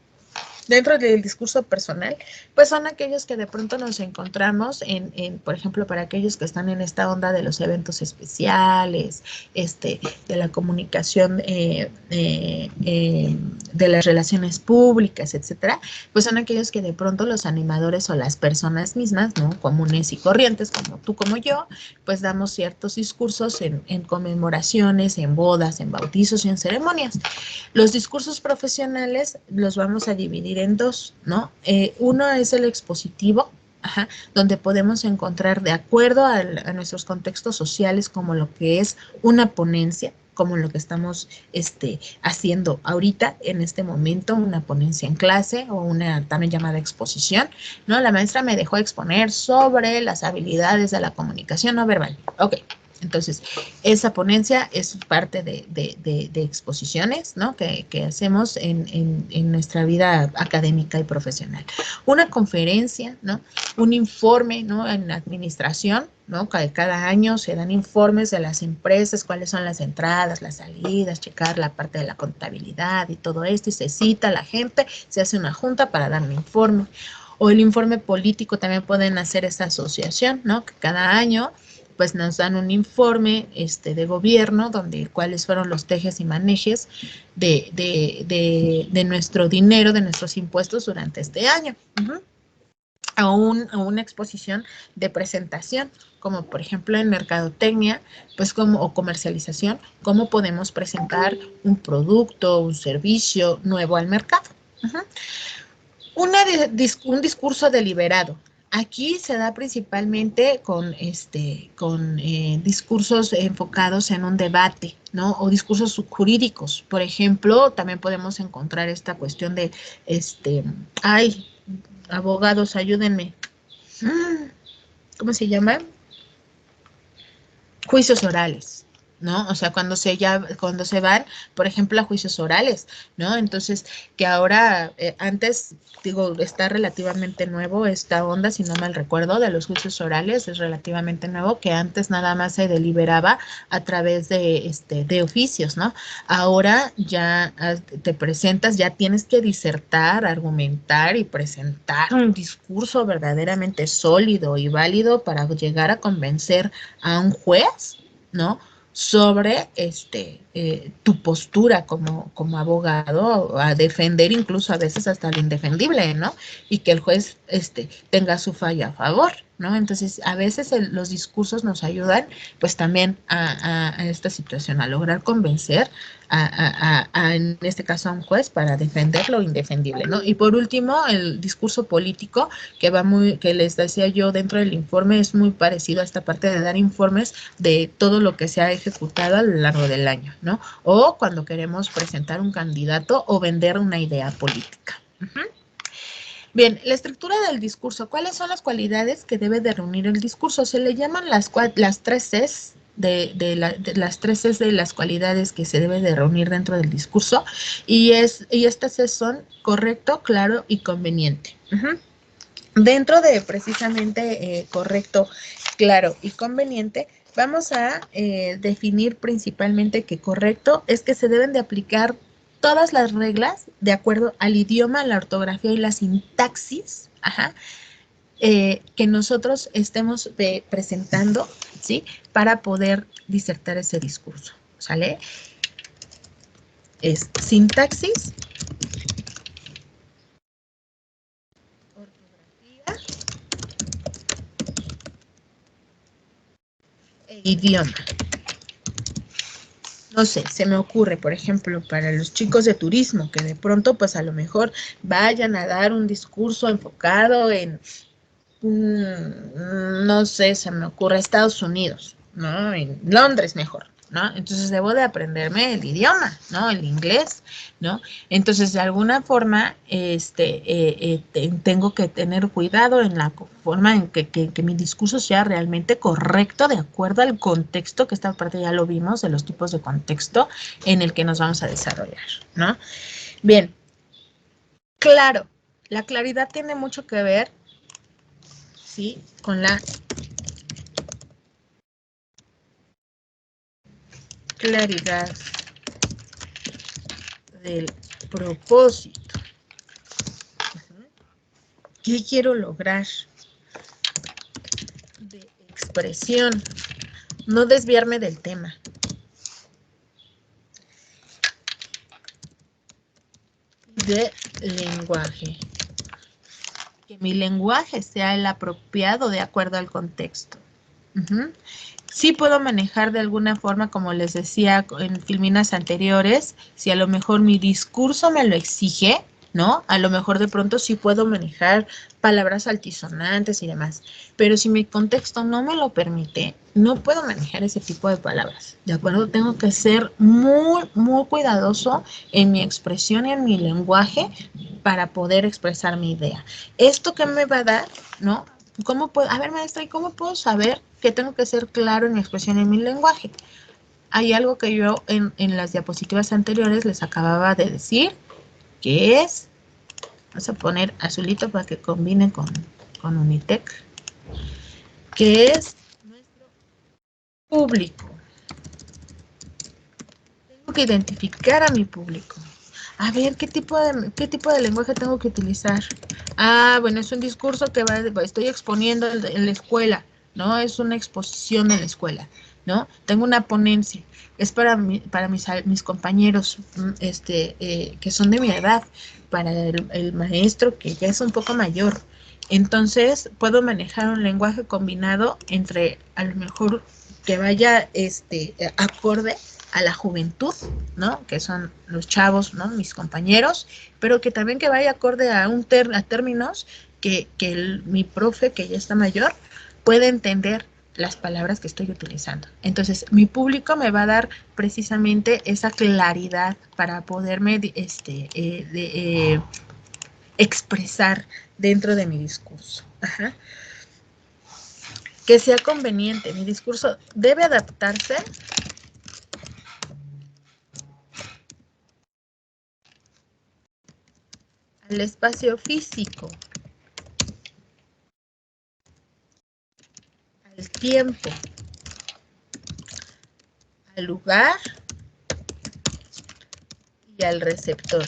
Dentro del discurso personal, pues son aquellos que de pronto nos encontramos por ejemplo, para aquellos que están en esta onda de los eventos especiales, de la comunicación, de las relaciones públicas, etcétera, pues son aquellos que de pronto los animadores o las personas mismas, ¿no? Comunes y corrientes, como tú, como yo, pues damos ciertos discursos en conmemoraciones, en bodas, en bautizos y en ceremonias. Los discursos profesionales los vamos a dividir en dos, ¿no? Uno es el expositivo, ajá, donde podemos encontrar, de acuerdo a nuestros contextos sociales, como lo que es una ponencia, como lo que estamos haciendo ahorita, en este momento, una ponencia en clase o una también llamada exposición, ¿no? La maestra me dejó exponer sobre las habilidades de la comunicación no verbal. Ok, Entonces, esa ponencia es parte de exposiciones, ¿no? que hacemos en nuestra vida académica y profesional. Una conferencia, ¿no? Un informe, ¿no? En administración, ¿no? Cada año se dan informes de las empresas, cuáles son las entradas, las salidas, checar la parte de la contabilidad y todo esto, y se cita a la gente, se hace una junta para dar un informe. O el informe político también pueden hacer esa asociación, ¿no? Que cada año pues nos dan un informe de gobierno donde cuáles fueron los tejes y manejes de nuestro dinero, de nuestros impuestos durante este año. A una exposición de presentación, como por ejemplo en mercadotecnia, pues o comercialización, cómo podemos presentar un producto, un servicio nuevo al mercado. Un discurso deliberado. Aquí se da principalmente con discursos enfocados en un debate, ¿no? O discursos jurídicos. Por ejemplo, también podemos encontrar esta cuestión de, abogados, ayúdenme. ¿Cómo se llama? Juicios orales, ¿no? O sea, cuando se van, por ejemplo, a juicios orales, ¿no? Entonces, que ahora, antes, digo, está relativamente nuevo esta onda, si no mal recuerdo, de los juicios orales, es relativamente nuevo, que antes nada más se deliberaba a través de oficios, ¿no? Ahora ya te presentas, ya tienes que disertar, argumentar y presentar un discurso verdaderamente sólido y válido para llegar a convencer a un juez, ¿no? Sobre tu postura como abogado, a defender incluso a veces hasta lo indefendible, ¿no? Y que el juez tenga su falla a favor, ¿no? Entonces, a veces los discursos nos ayudan, pues también a esta situación, a lograr convencer en este caso a un juez para defender lo indefendible, ¿no? Y por último, el discurso político, que les decía yo dentro del informe, es muy parecido a esta parte de dar informes de todo lo que se ha ejecutado a lo largo del año, ¿no? O cuando queremos presentar un candidato o vender una idea política. Bien, la estructura del discurso. ¿Cuáles son las cualidades que debe de reunir el discurso? Se le llaman las 3 Cs las 3 Cs de las cualidades que se debe de reunir dentro del discurso, y estas Cs son correcto, claro y conveniente. Dentro de precisamente correcto, claro y conveniente, vamos a definir principalmente que correcto es que se deben de aplicar todas las reglas de acuerdo al idioma, la ortografía y la sintaxis, que nosotros estemos presentando, ¿sí? Para poder disertar ese discurso, ¿sale? Es sintaxis, ortografía e idioma. No sé, se me ocurre, por ejemplo, para los chicos de turismo, que de pronto, pues a lo mejor vayan a dar un discurso enfocado en, no sé, se me ocurre Estados Unidos, ¿no? En Londres mejor, ¿no? Entonces debo de aprenderme el idioma, ¿no? El inglés, ¿no? Entonces, de alguna forma, tengo que tener cuidado en la forma en que mi discurso sea realmente correcto de acuerdo al contexto, que esta parte ya lo vimos, de los tipos de contexto en el que nos vamos a desarrollar, ¿no? Bien, claro, la claridad tiene mucho que ver, ¿sí? Con la claridad del propósito. ¿Qué quiero lograr? De expresión. No desviarme del tema. De lenguaje. Que mi lenguaje sea el apropiado de acuerdo al contexto. Sí puedo manejar de alguna forma, como les decía en filminas anteriores, si a lo mejor mi discurso me lo exige, ¿no? A lo mejor de pronto sí puedo manejar palabras altisonantes y demás, pero si mi contexto no me lo permite, no puedo manejar ese tipo de palabras, ¿de acuerdo? Tengo que ser muy, muy cuidadoso en mi expresión y en mi lenguaje para poder expresar mi idea. ¿Esto qué me va a dar, no? ¿Cómo puedo, a ver, maestra, ¿y cómo puedo saber que tengo que ser claro en mi expresión en mi lenguaje? Hay algo que yo en las diapositivas anteriores les acababa de decir, que es, vamos a poner azulito para que combine con Unitec, que es nuestro público. Tengo que identificar a mi público. A ver, ¿qué tipo de lenguaje tengo que utilizar? Ah, bueno, es un discurso que estoy exponiendo en la escuela, ¿no? Es una exposición en la escuela, ¿no? Tengo una ponencia. Es para mis compañeros que son de mi edad, para el maestro que ya es un poco mayor. Entonces, puedo manejar un lenguaje combinado entre, a lo mejor, que vaya acorde a la juventud, ¿no? Que son los chavos, ¿no? Mis compañeros, pero que también que vaya acorde a a términos que mi profe, que ya está mayor, puede entender las palabras que estoy utilizando. Entonces, mi público me va a dar precisamente esa claridad para poderme expresar dentro de mi discurso. Ajá. Que sea conveniente. Mi discurso debe adaptarse al espacio físico, al tiempo, al lugar y al receptor.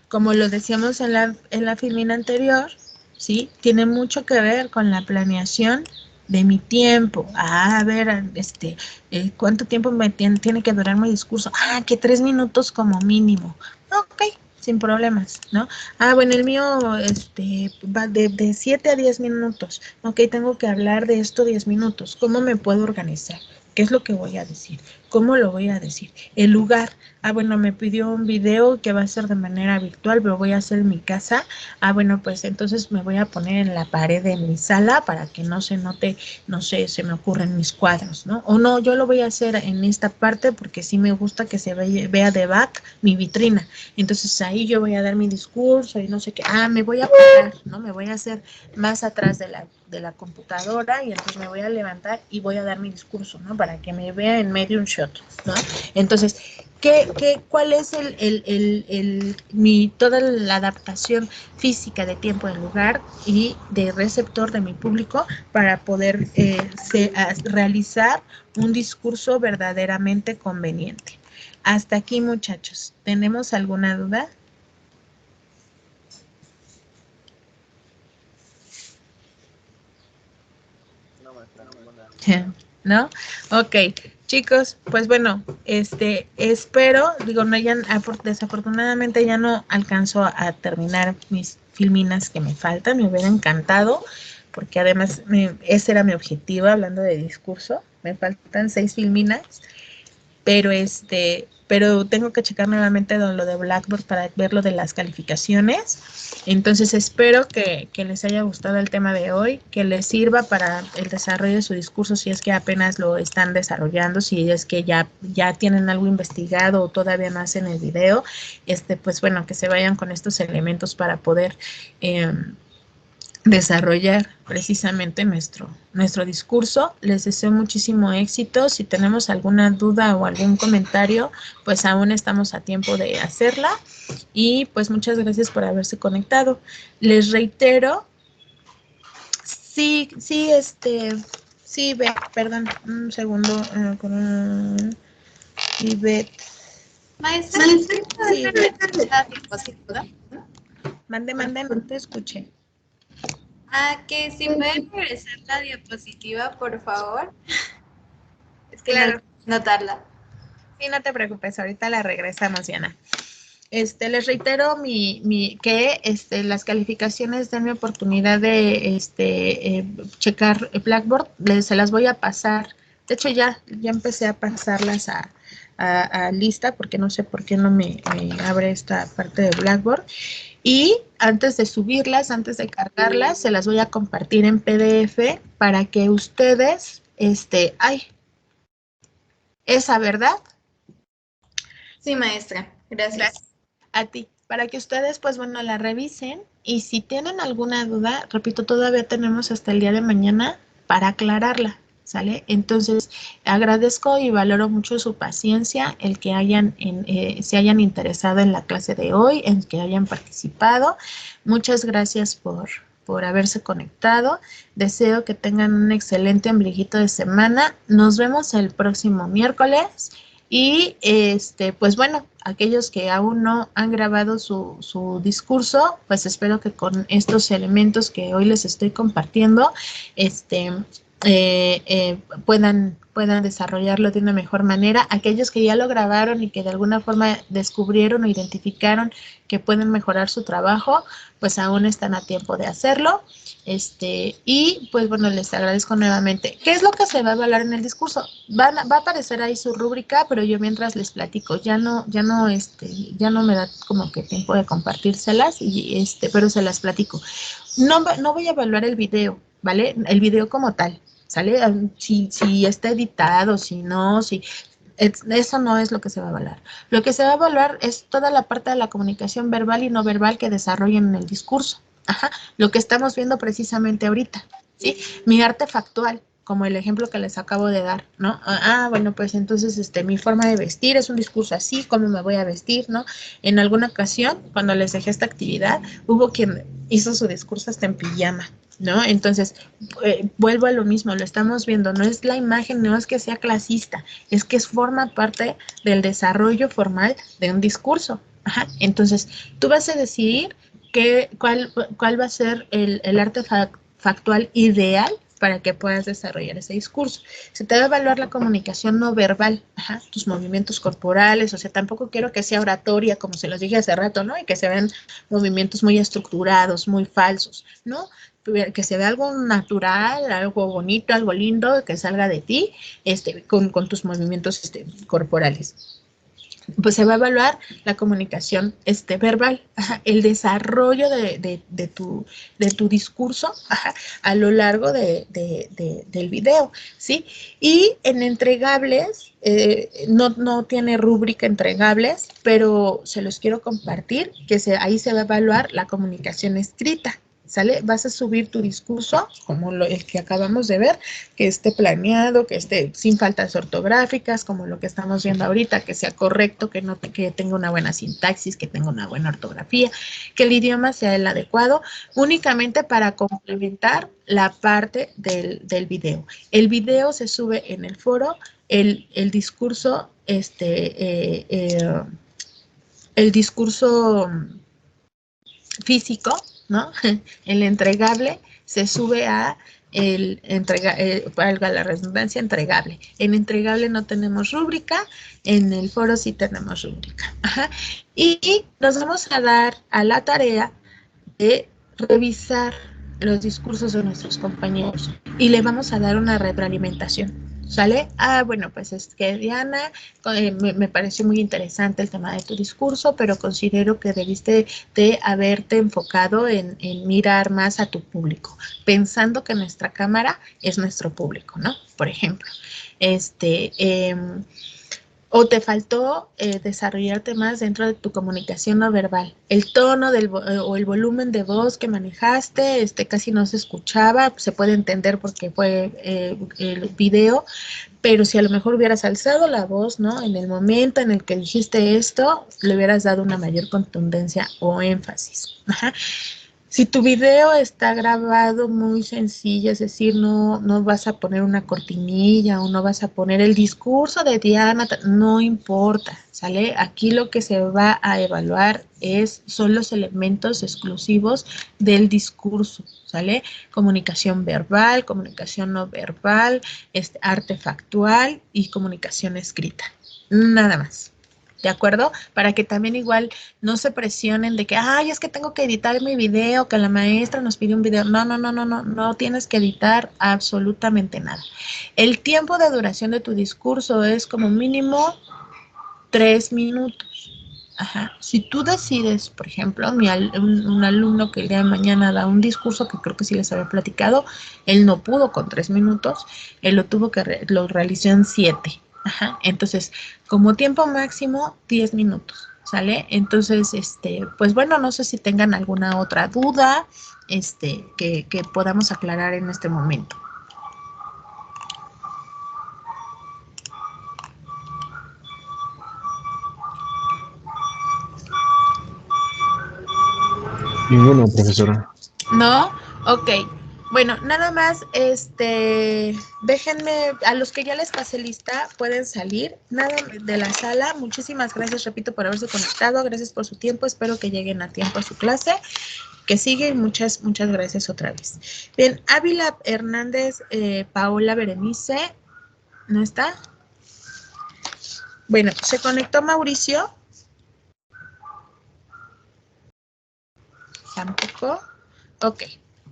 Como lo decíamos en la filmina anterior, ¿sí? Tiene mucho que ver con la planeación de mi tiempo. Ah, a ver, ¿cuánto tiempo me tiene que durar mi discurso? Ah, que 3 minutos como mínimo. Ok, sin problemas, ¿no? Ah, bueno, el mío va de 7 a 10 minutos. Ok, tengo que hablar de esto 10 minutos. ¿Cómo me puedo organizar? ¿Qué es lo que voy a decir? ¿Cómo lo voy a decir? El lugar. Ah, bueno, me pidió un video que va a ser de manera virtual, pero voy a hacer en mi casa. Ah, bueno, pues entonces me voy a poner en la pared de mi sala para que no se note, no sé, se me ocurren mis cuadros, ¿no? O no, yo lo voy a hacer en esta parte porque sí me gusta que se vea de back mi vitrina. Entonces ahí yo voy a dar mi discurso y no sé qué. Ah, me voy a parar, ¿no? Me voy a hacer más atrás de la computadora y entonces me voy a levantar y voy a dar mi discurso, ¿no? Para que me vea en medio un shot, ¿no? Entonces, ¿cuál es toda la adaptación física de tiempo, de lugar y de receptor de mi público para poder realizar un discurso verdaderamente conveniente? Hasta aquí, muchachos. ¿Tenemos alguna duda? ¿No? Ok, chicos, pues bueno, espero, digo, no desafortunadamente ya no alcanzo a terminar mis filminas que me faltan, me hubiera encantado, porque además ese era mi objetivo hablando de discurso, me faltan 6 filminas, pero tengo que checar nuevamente lo de Blackboard para ver lo de las calificaciones. Entonces espero que les haya gustado el tema de hoy, que les sirva para el desarrollo de su discurso si es que apenas lo están desarrollando, si es que ya tienen algo investigado o todavía no hacen el video, pues bueno, que se vayan con estos elementos para poder desarrollar precisamente nuestro discurso. Les deseo muchísimo éxito. Si tenemos alguna duda o algún comentario, pues aún estamos a tiempo de hacerla. Y pues muchas gracias por haberse conectado. Les reitero, sí, perdón, un segundo. Ivette. Maestra, Sí, la diapositiva. mande, no te escuché. Ah, que si pueden regresar la diapositiva, por favor. Es que Claro. no notarla. Sí, no te preocupes, ahorita la regresamos, Diana. Les reitero que las calificaciones den mi oportunidad de checar Blackboard, se las voy a pasar. De hecho, ya empecé a pasarlas a lista porque no sé por qué no me abre esta parte de Blackboard. Y antes de subirlas, antes de cargarlas, se las voy a compartir en PDF para que ustedes, esa, ¿verdad? Sí, maestra. Gracias. A ti. Bye. para que ustedes, pues bueno, la revisen y si tienen alguna duda, repito, todavía tenemos hasta el día de mañana para aclararla, ¿sale? Entonces, agradezco y valoro mucho su paciencia, el que se hayan interesado en la clase de hoy, en que hayan participado. Muchas gracias por haberse conectado. Deseo que tengan un excelente ombliguito de semana. Nos vemos el próximo miércoles. Y pues bueno, aquellos que aún no han grabado su discurso, pues espero que con estos elementos que hoy les estoy compartiendo, puedan desarrollarlo de una mejor manera. Aquellos que ya lo grabaron y que de alguna forma descubrieron o identificaron que pueden mejorar su trabajo, pues aún están a tiempo de hacerlo. Y pues bueno, les agradezco nuevamente. ¿Qué es lo que se va a evaluar en el discurso? Va a aparecer ahí su rúbrica, pero yo mientras les platico, ya no me da como que tiempo de compartírselas, pero se las platico. No voy a evaluar el video, ¿vale? El video como tal, ¿sale? Si está editado, si no, eso no es lo que se va a evaluar. Lo que se va a evaluar es toda la parte de la comunicación verbal y no verbal que desarrollen en el discurso. Ajá, lo que estamos viendo precisamente ahorita, ¿sí? Mi arte factual, como el ejemplo que les acabo de dar, ¿no? Bueno, pues entonces mi forma de vestir es un discurso así, cómo me voy a vestir, ¿no? En alguna ocasión, cuando les dejé esta actividad, hubo quien hizo su discurso hasta en pijama, ¿no? Entonces, vuelvo a lo mismo, lo estamos viendo, no es la imagen, no es que sea clasista, es que forma parte del desarrollo formal de un discurso. Ajá, entonces, tú vas a decidir cuál va a ser el arte factual ideal para que puedas desarrollar ese discurso. Se te va a evaluar la comunicación no verbal, tus movimientos corporales, o sea, tampoco quiero que sea oratoria, como se los dije hace rato, ¿no? Y que se vean movimientos muy estructurados, muy falsos, ¿no? Que se vea algo natural, algo bonito, algo lindo, que salga de ti, con tus movimientos corporales. Pues se va a evaluar la comunicación verbal, el desarrollo de tu discurso a lo largo del video, ¿sí? Y en entregables, no tiene rúbrica entregables, pero se los quiero compartir, ahí se va a evaluar la comunicación escrita. ¿Sale? Vas a subir tu discurso, como el que acabamos de ver, que esté planeado, que esté sin faltas ortográficas, como lo que estamos viendo ahorita, que sea correcto, que tenga una buena sintaxis, que tenga una buena ortografía, que el idioma sea el adecuado, únicamente para complementar la parte del video. El video se sube en el foro, el discurso, el discurso físico, ¿no? El entregable se sube a valga la redundancia, entregable. En entregable no tenemos rúbrica, en el foro sí tenemos rúbrica. Y nos vamos a dar a la tarea de revisar los discursos de nuestros compañeros y le vamos a dar una retroalimentación. ¿Sale? Bueno, pues es que Diana, me pareció muy interesante el tema de tu discurso, pero considero que debiste de haberte enfocado en mirar más a tu público, pensando que nuestra cámara es nuestro público, ¿no? Por ejemplo, o te faltó desarrollarte más dentro de tu comunicación no verbal. El tono o el volumen de voz que manejaste casi no se escuchaba, se puede entender porque fue el video, pero si a lo mejor hubieras alzado la voz, ¿no? En el momento en el que dijiste esto, le hubieras dado una mayor contundencia o énfasis. Si tu video está grabado muy sencillo, es decir, no vas a poner una cortinilla o no vas a poner el discurso de Diana, no importa, ¿sale? Aquí lo que se va a evaluar son los elementos exclusivos del discurso, ¿sale? Comunicación verbal, comunicación no verbal, arte factual y comunicación escrita. Nada más. ¿De acuerdo? Para que también igual no se presionen de que, es que tengo que editar mi video, que la maestra nos pide un video. No tienes que editar absolutamente nada. El tiempo de duración de tu discurso es como mínimo 3 minutos. Si tú decides, por ejemplo, un alumno que el día de mañana da un discurso, que creo que sí les había platicado, él no pudo con 3 minutos, él lo realizó en 7. Entonces, como tiempo máximo, 10 minutos, ¿Sale? Entonces, pues bueno, no sé si tengan alguna otra duda, que podamos aclarar en este momento. Ninguno, profesora. ¿No? Ok. Bueno, nada más, déjenme, a los que ya les pasé lista, pueden salir, nada de la sala. Muchísimas gracias, repito, por haberse conectado, gracias por su tiempo, espero que lleguen a tiempo a su clase, que sigue, y muchas gracias otra vez. Bien, Ávila Hernández, Paola Berenice, ¿no está? Bueno, ¿se conectó Mauricio? Tampoco. Ok.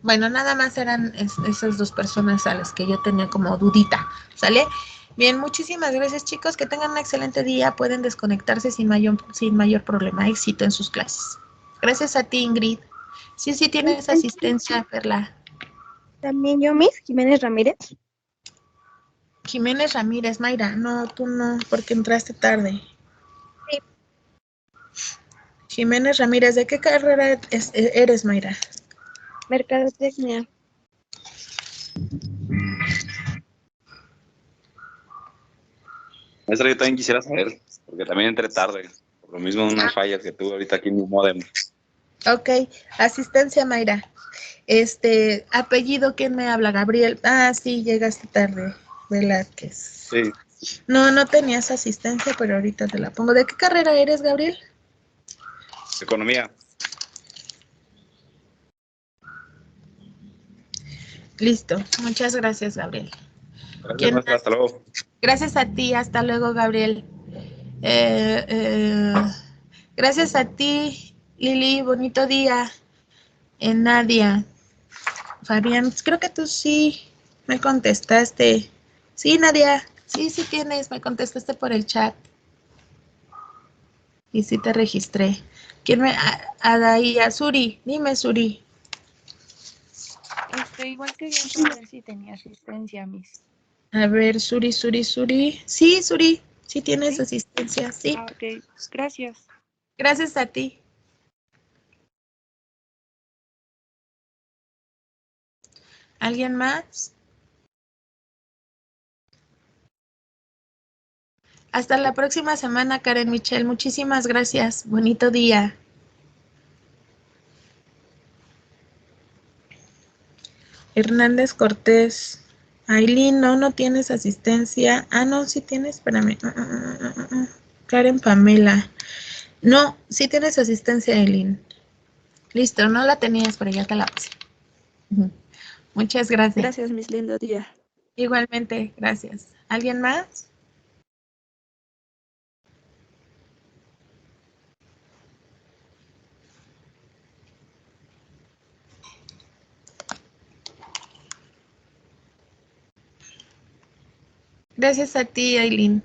Bueno, nada más eran esas dos personas a las que yo tenía como dudita, ¿sale? Bien, muchísimas gracias, chicos. Que tengan un excelente día. Pueden desconectarse sin mayor problema. Éxito en sus clases. Gracias a ti, Ingrid. Sí, tienes asistencia, Perla. También yo, Miss Jiménez Ramírez. Jiménez Ramírez, Mayra. No, tú no, porque entraste tarde. Sí. Jiménez Ramírez, ¿de qué carrera eres, Mayra? Mercadotecnia. Maestra, yo también quisiera saber, porque también entré tarde, por lo mismo unas fallas que tuve ahorita aquí en mi modem. Ok, asistencia, Mayra. Apellido, ¿quién me habla? Gabriel. Ah, sí, llegaste tarde. Velázquez. Sí, No tenías asistencia, pero ahorita te la pongo. ¿De qué carrera eres, Gabriel? economía. Listo. Muchas gracias, Gabriel. Gracias, ¿Quién maestra, más? hasta luego. Gracias a ti. Hasta luego, Gabriel. Eh, eh, gracias a ti, Lili. Bonito día. Nadia. Fabián, creo que tú sí me contestaste. Sí, Nadia. Sí tienes. Me contestaste por el chat. Y sí te registré. ¿Quién me...? Adaía, Suri. Dime, Suri. Igual quería saber si tenía asistencia, Miss. A ver, Suri. Sí, Suri. Sí tienes ¿Sí? asistencia. Sí. Ah, ok. Gracias. Gracias a ti. ¿Alguien más? Hasta la próxima semana, Karen Michelle. Muchísimas gracias. Bonito día. Hernández Cortés. Aileen, no tienes asistencia. Ah, no, sí tienes. Espérame. Karen Pamela. No, sí tienes asistencia, Aileen. Listo, no la tenías, pero ya te la pasé. Muchas gracias. Gracias, Miss, lindo día. Igualmente, gracias. ¿Alguien más? Gracias a ti, Aileen.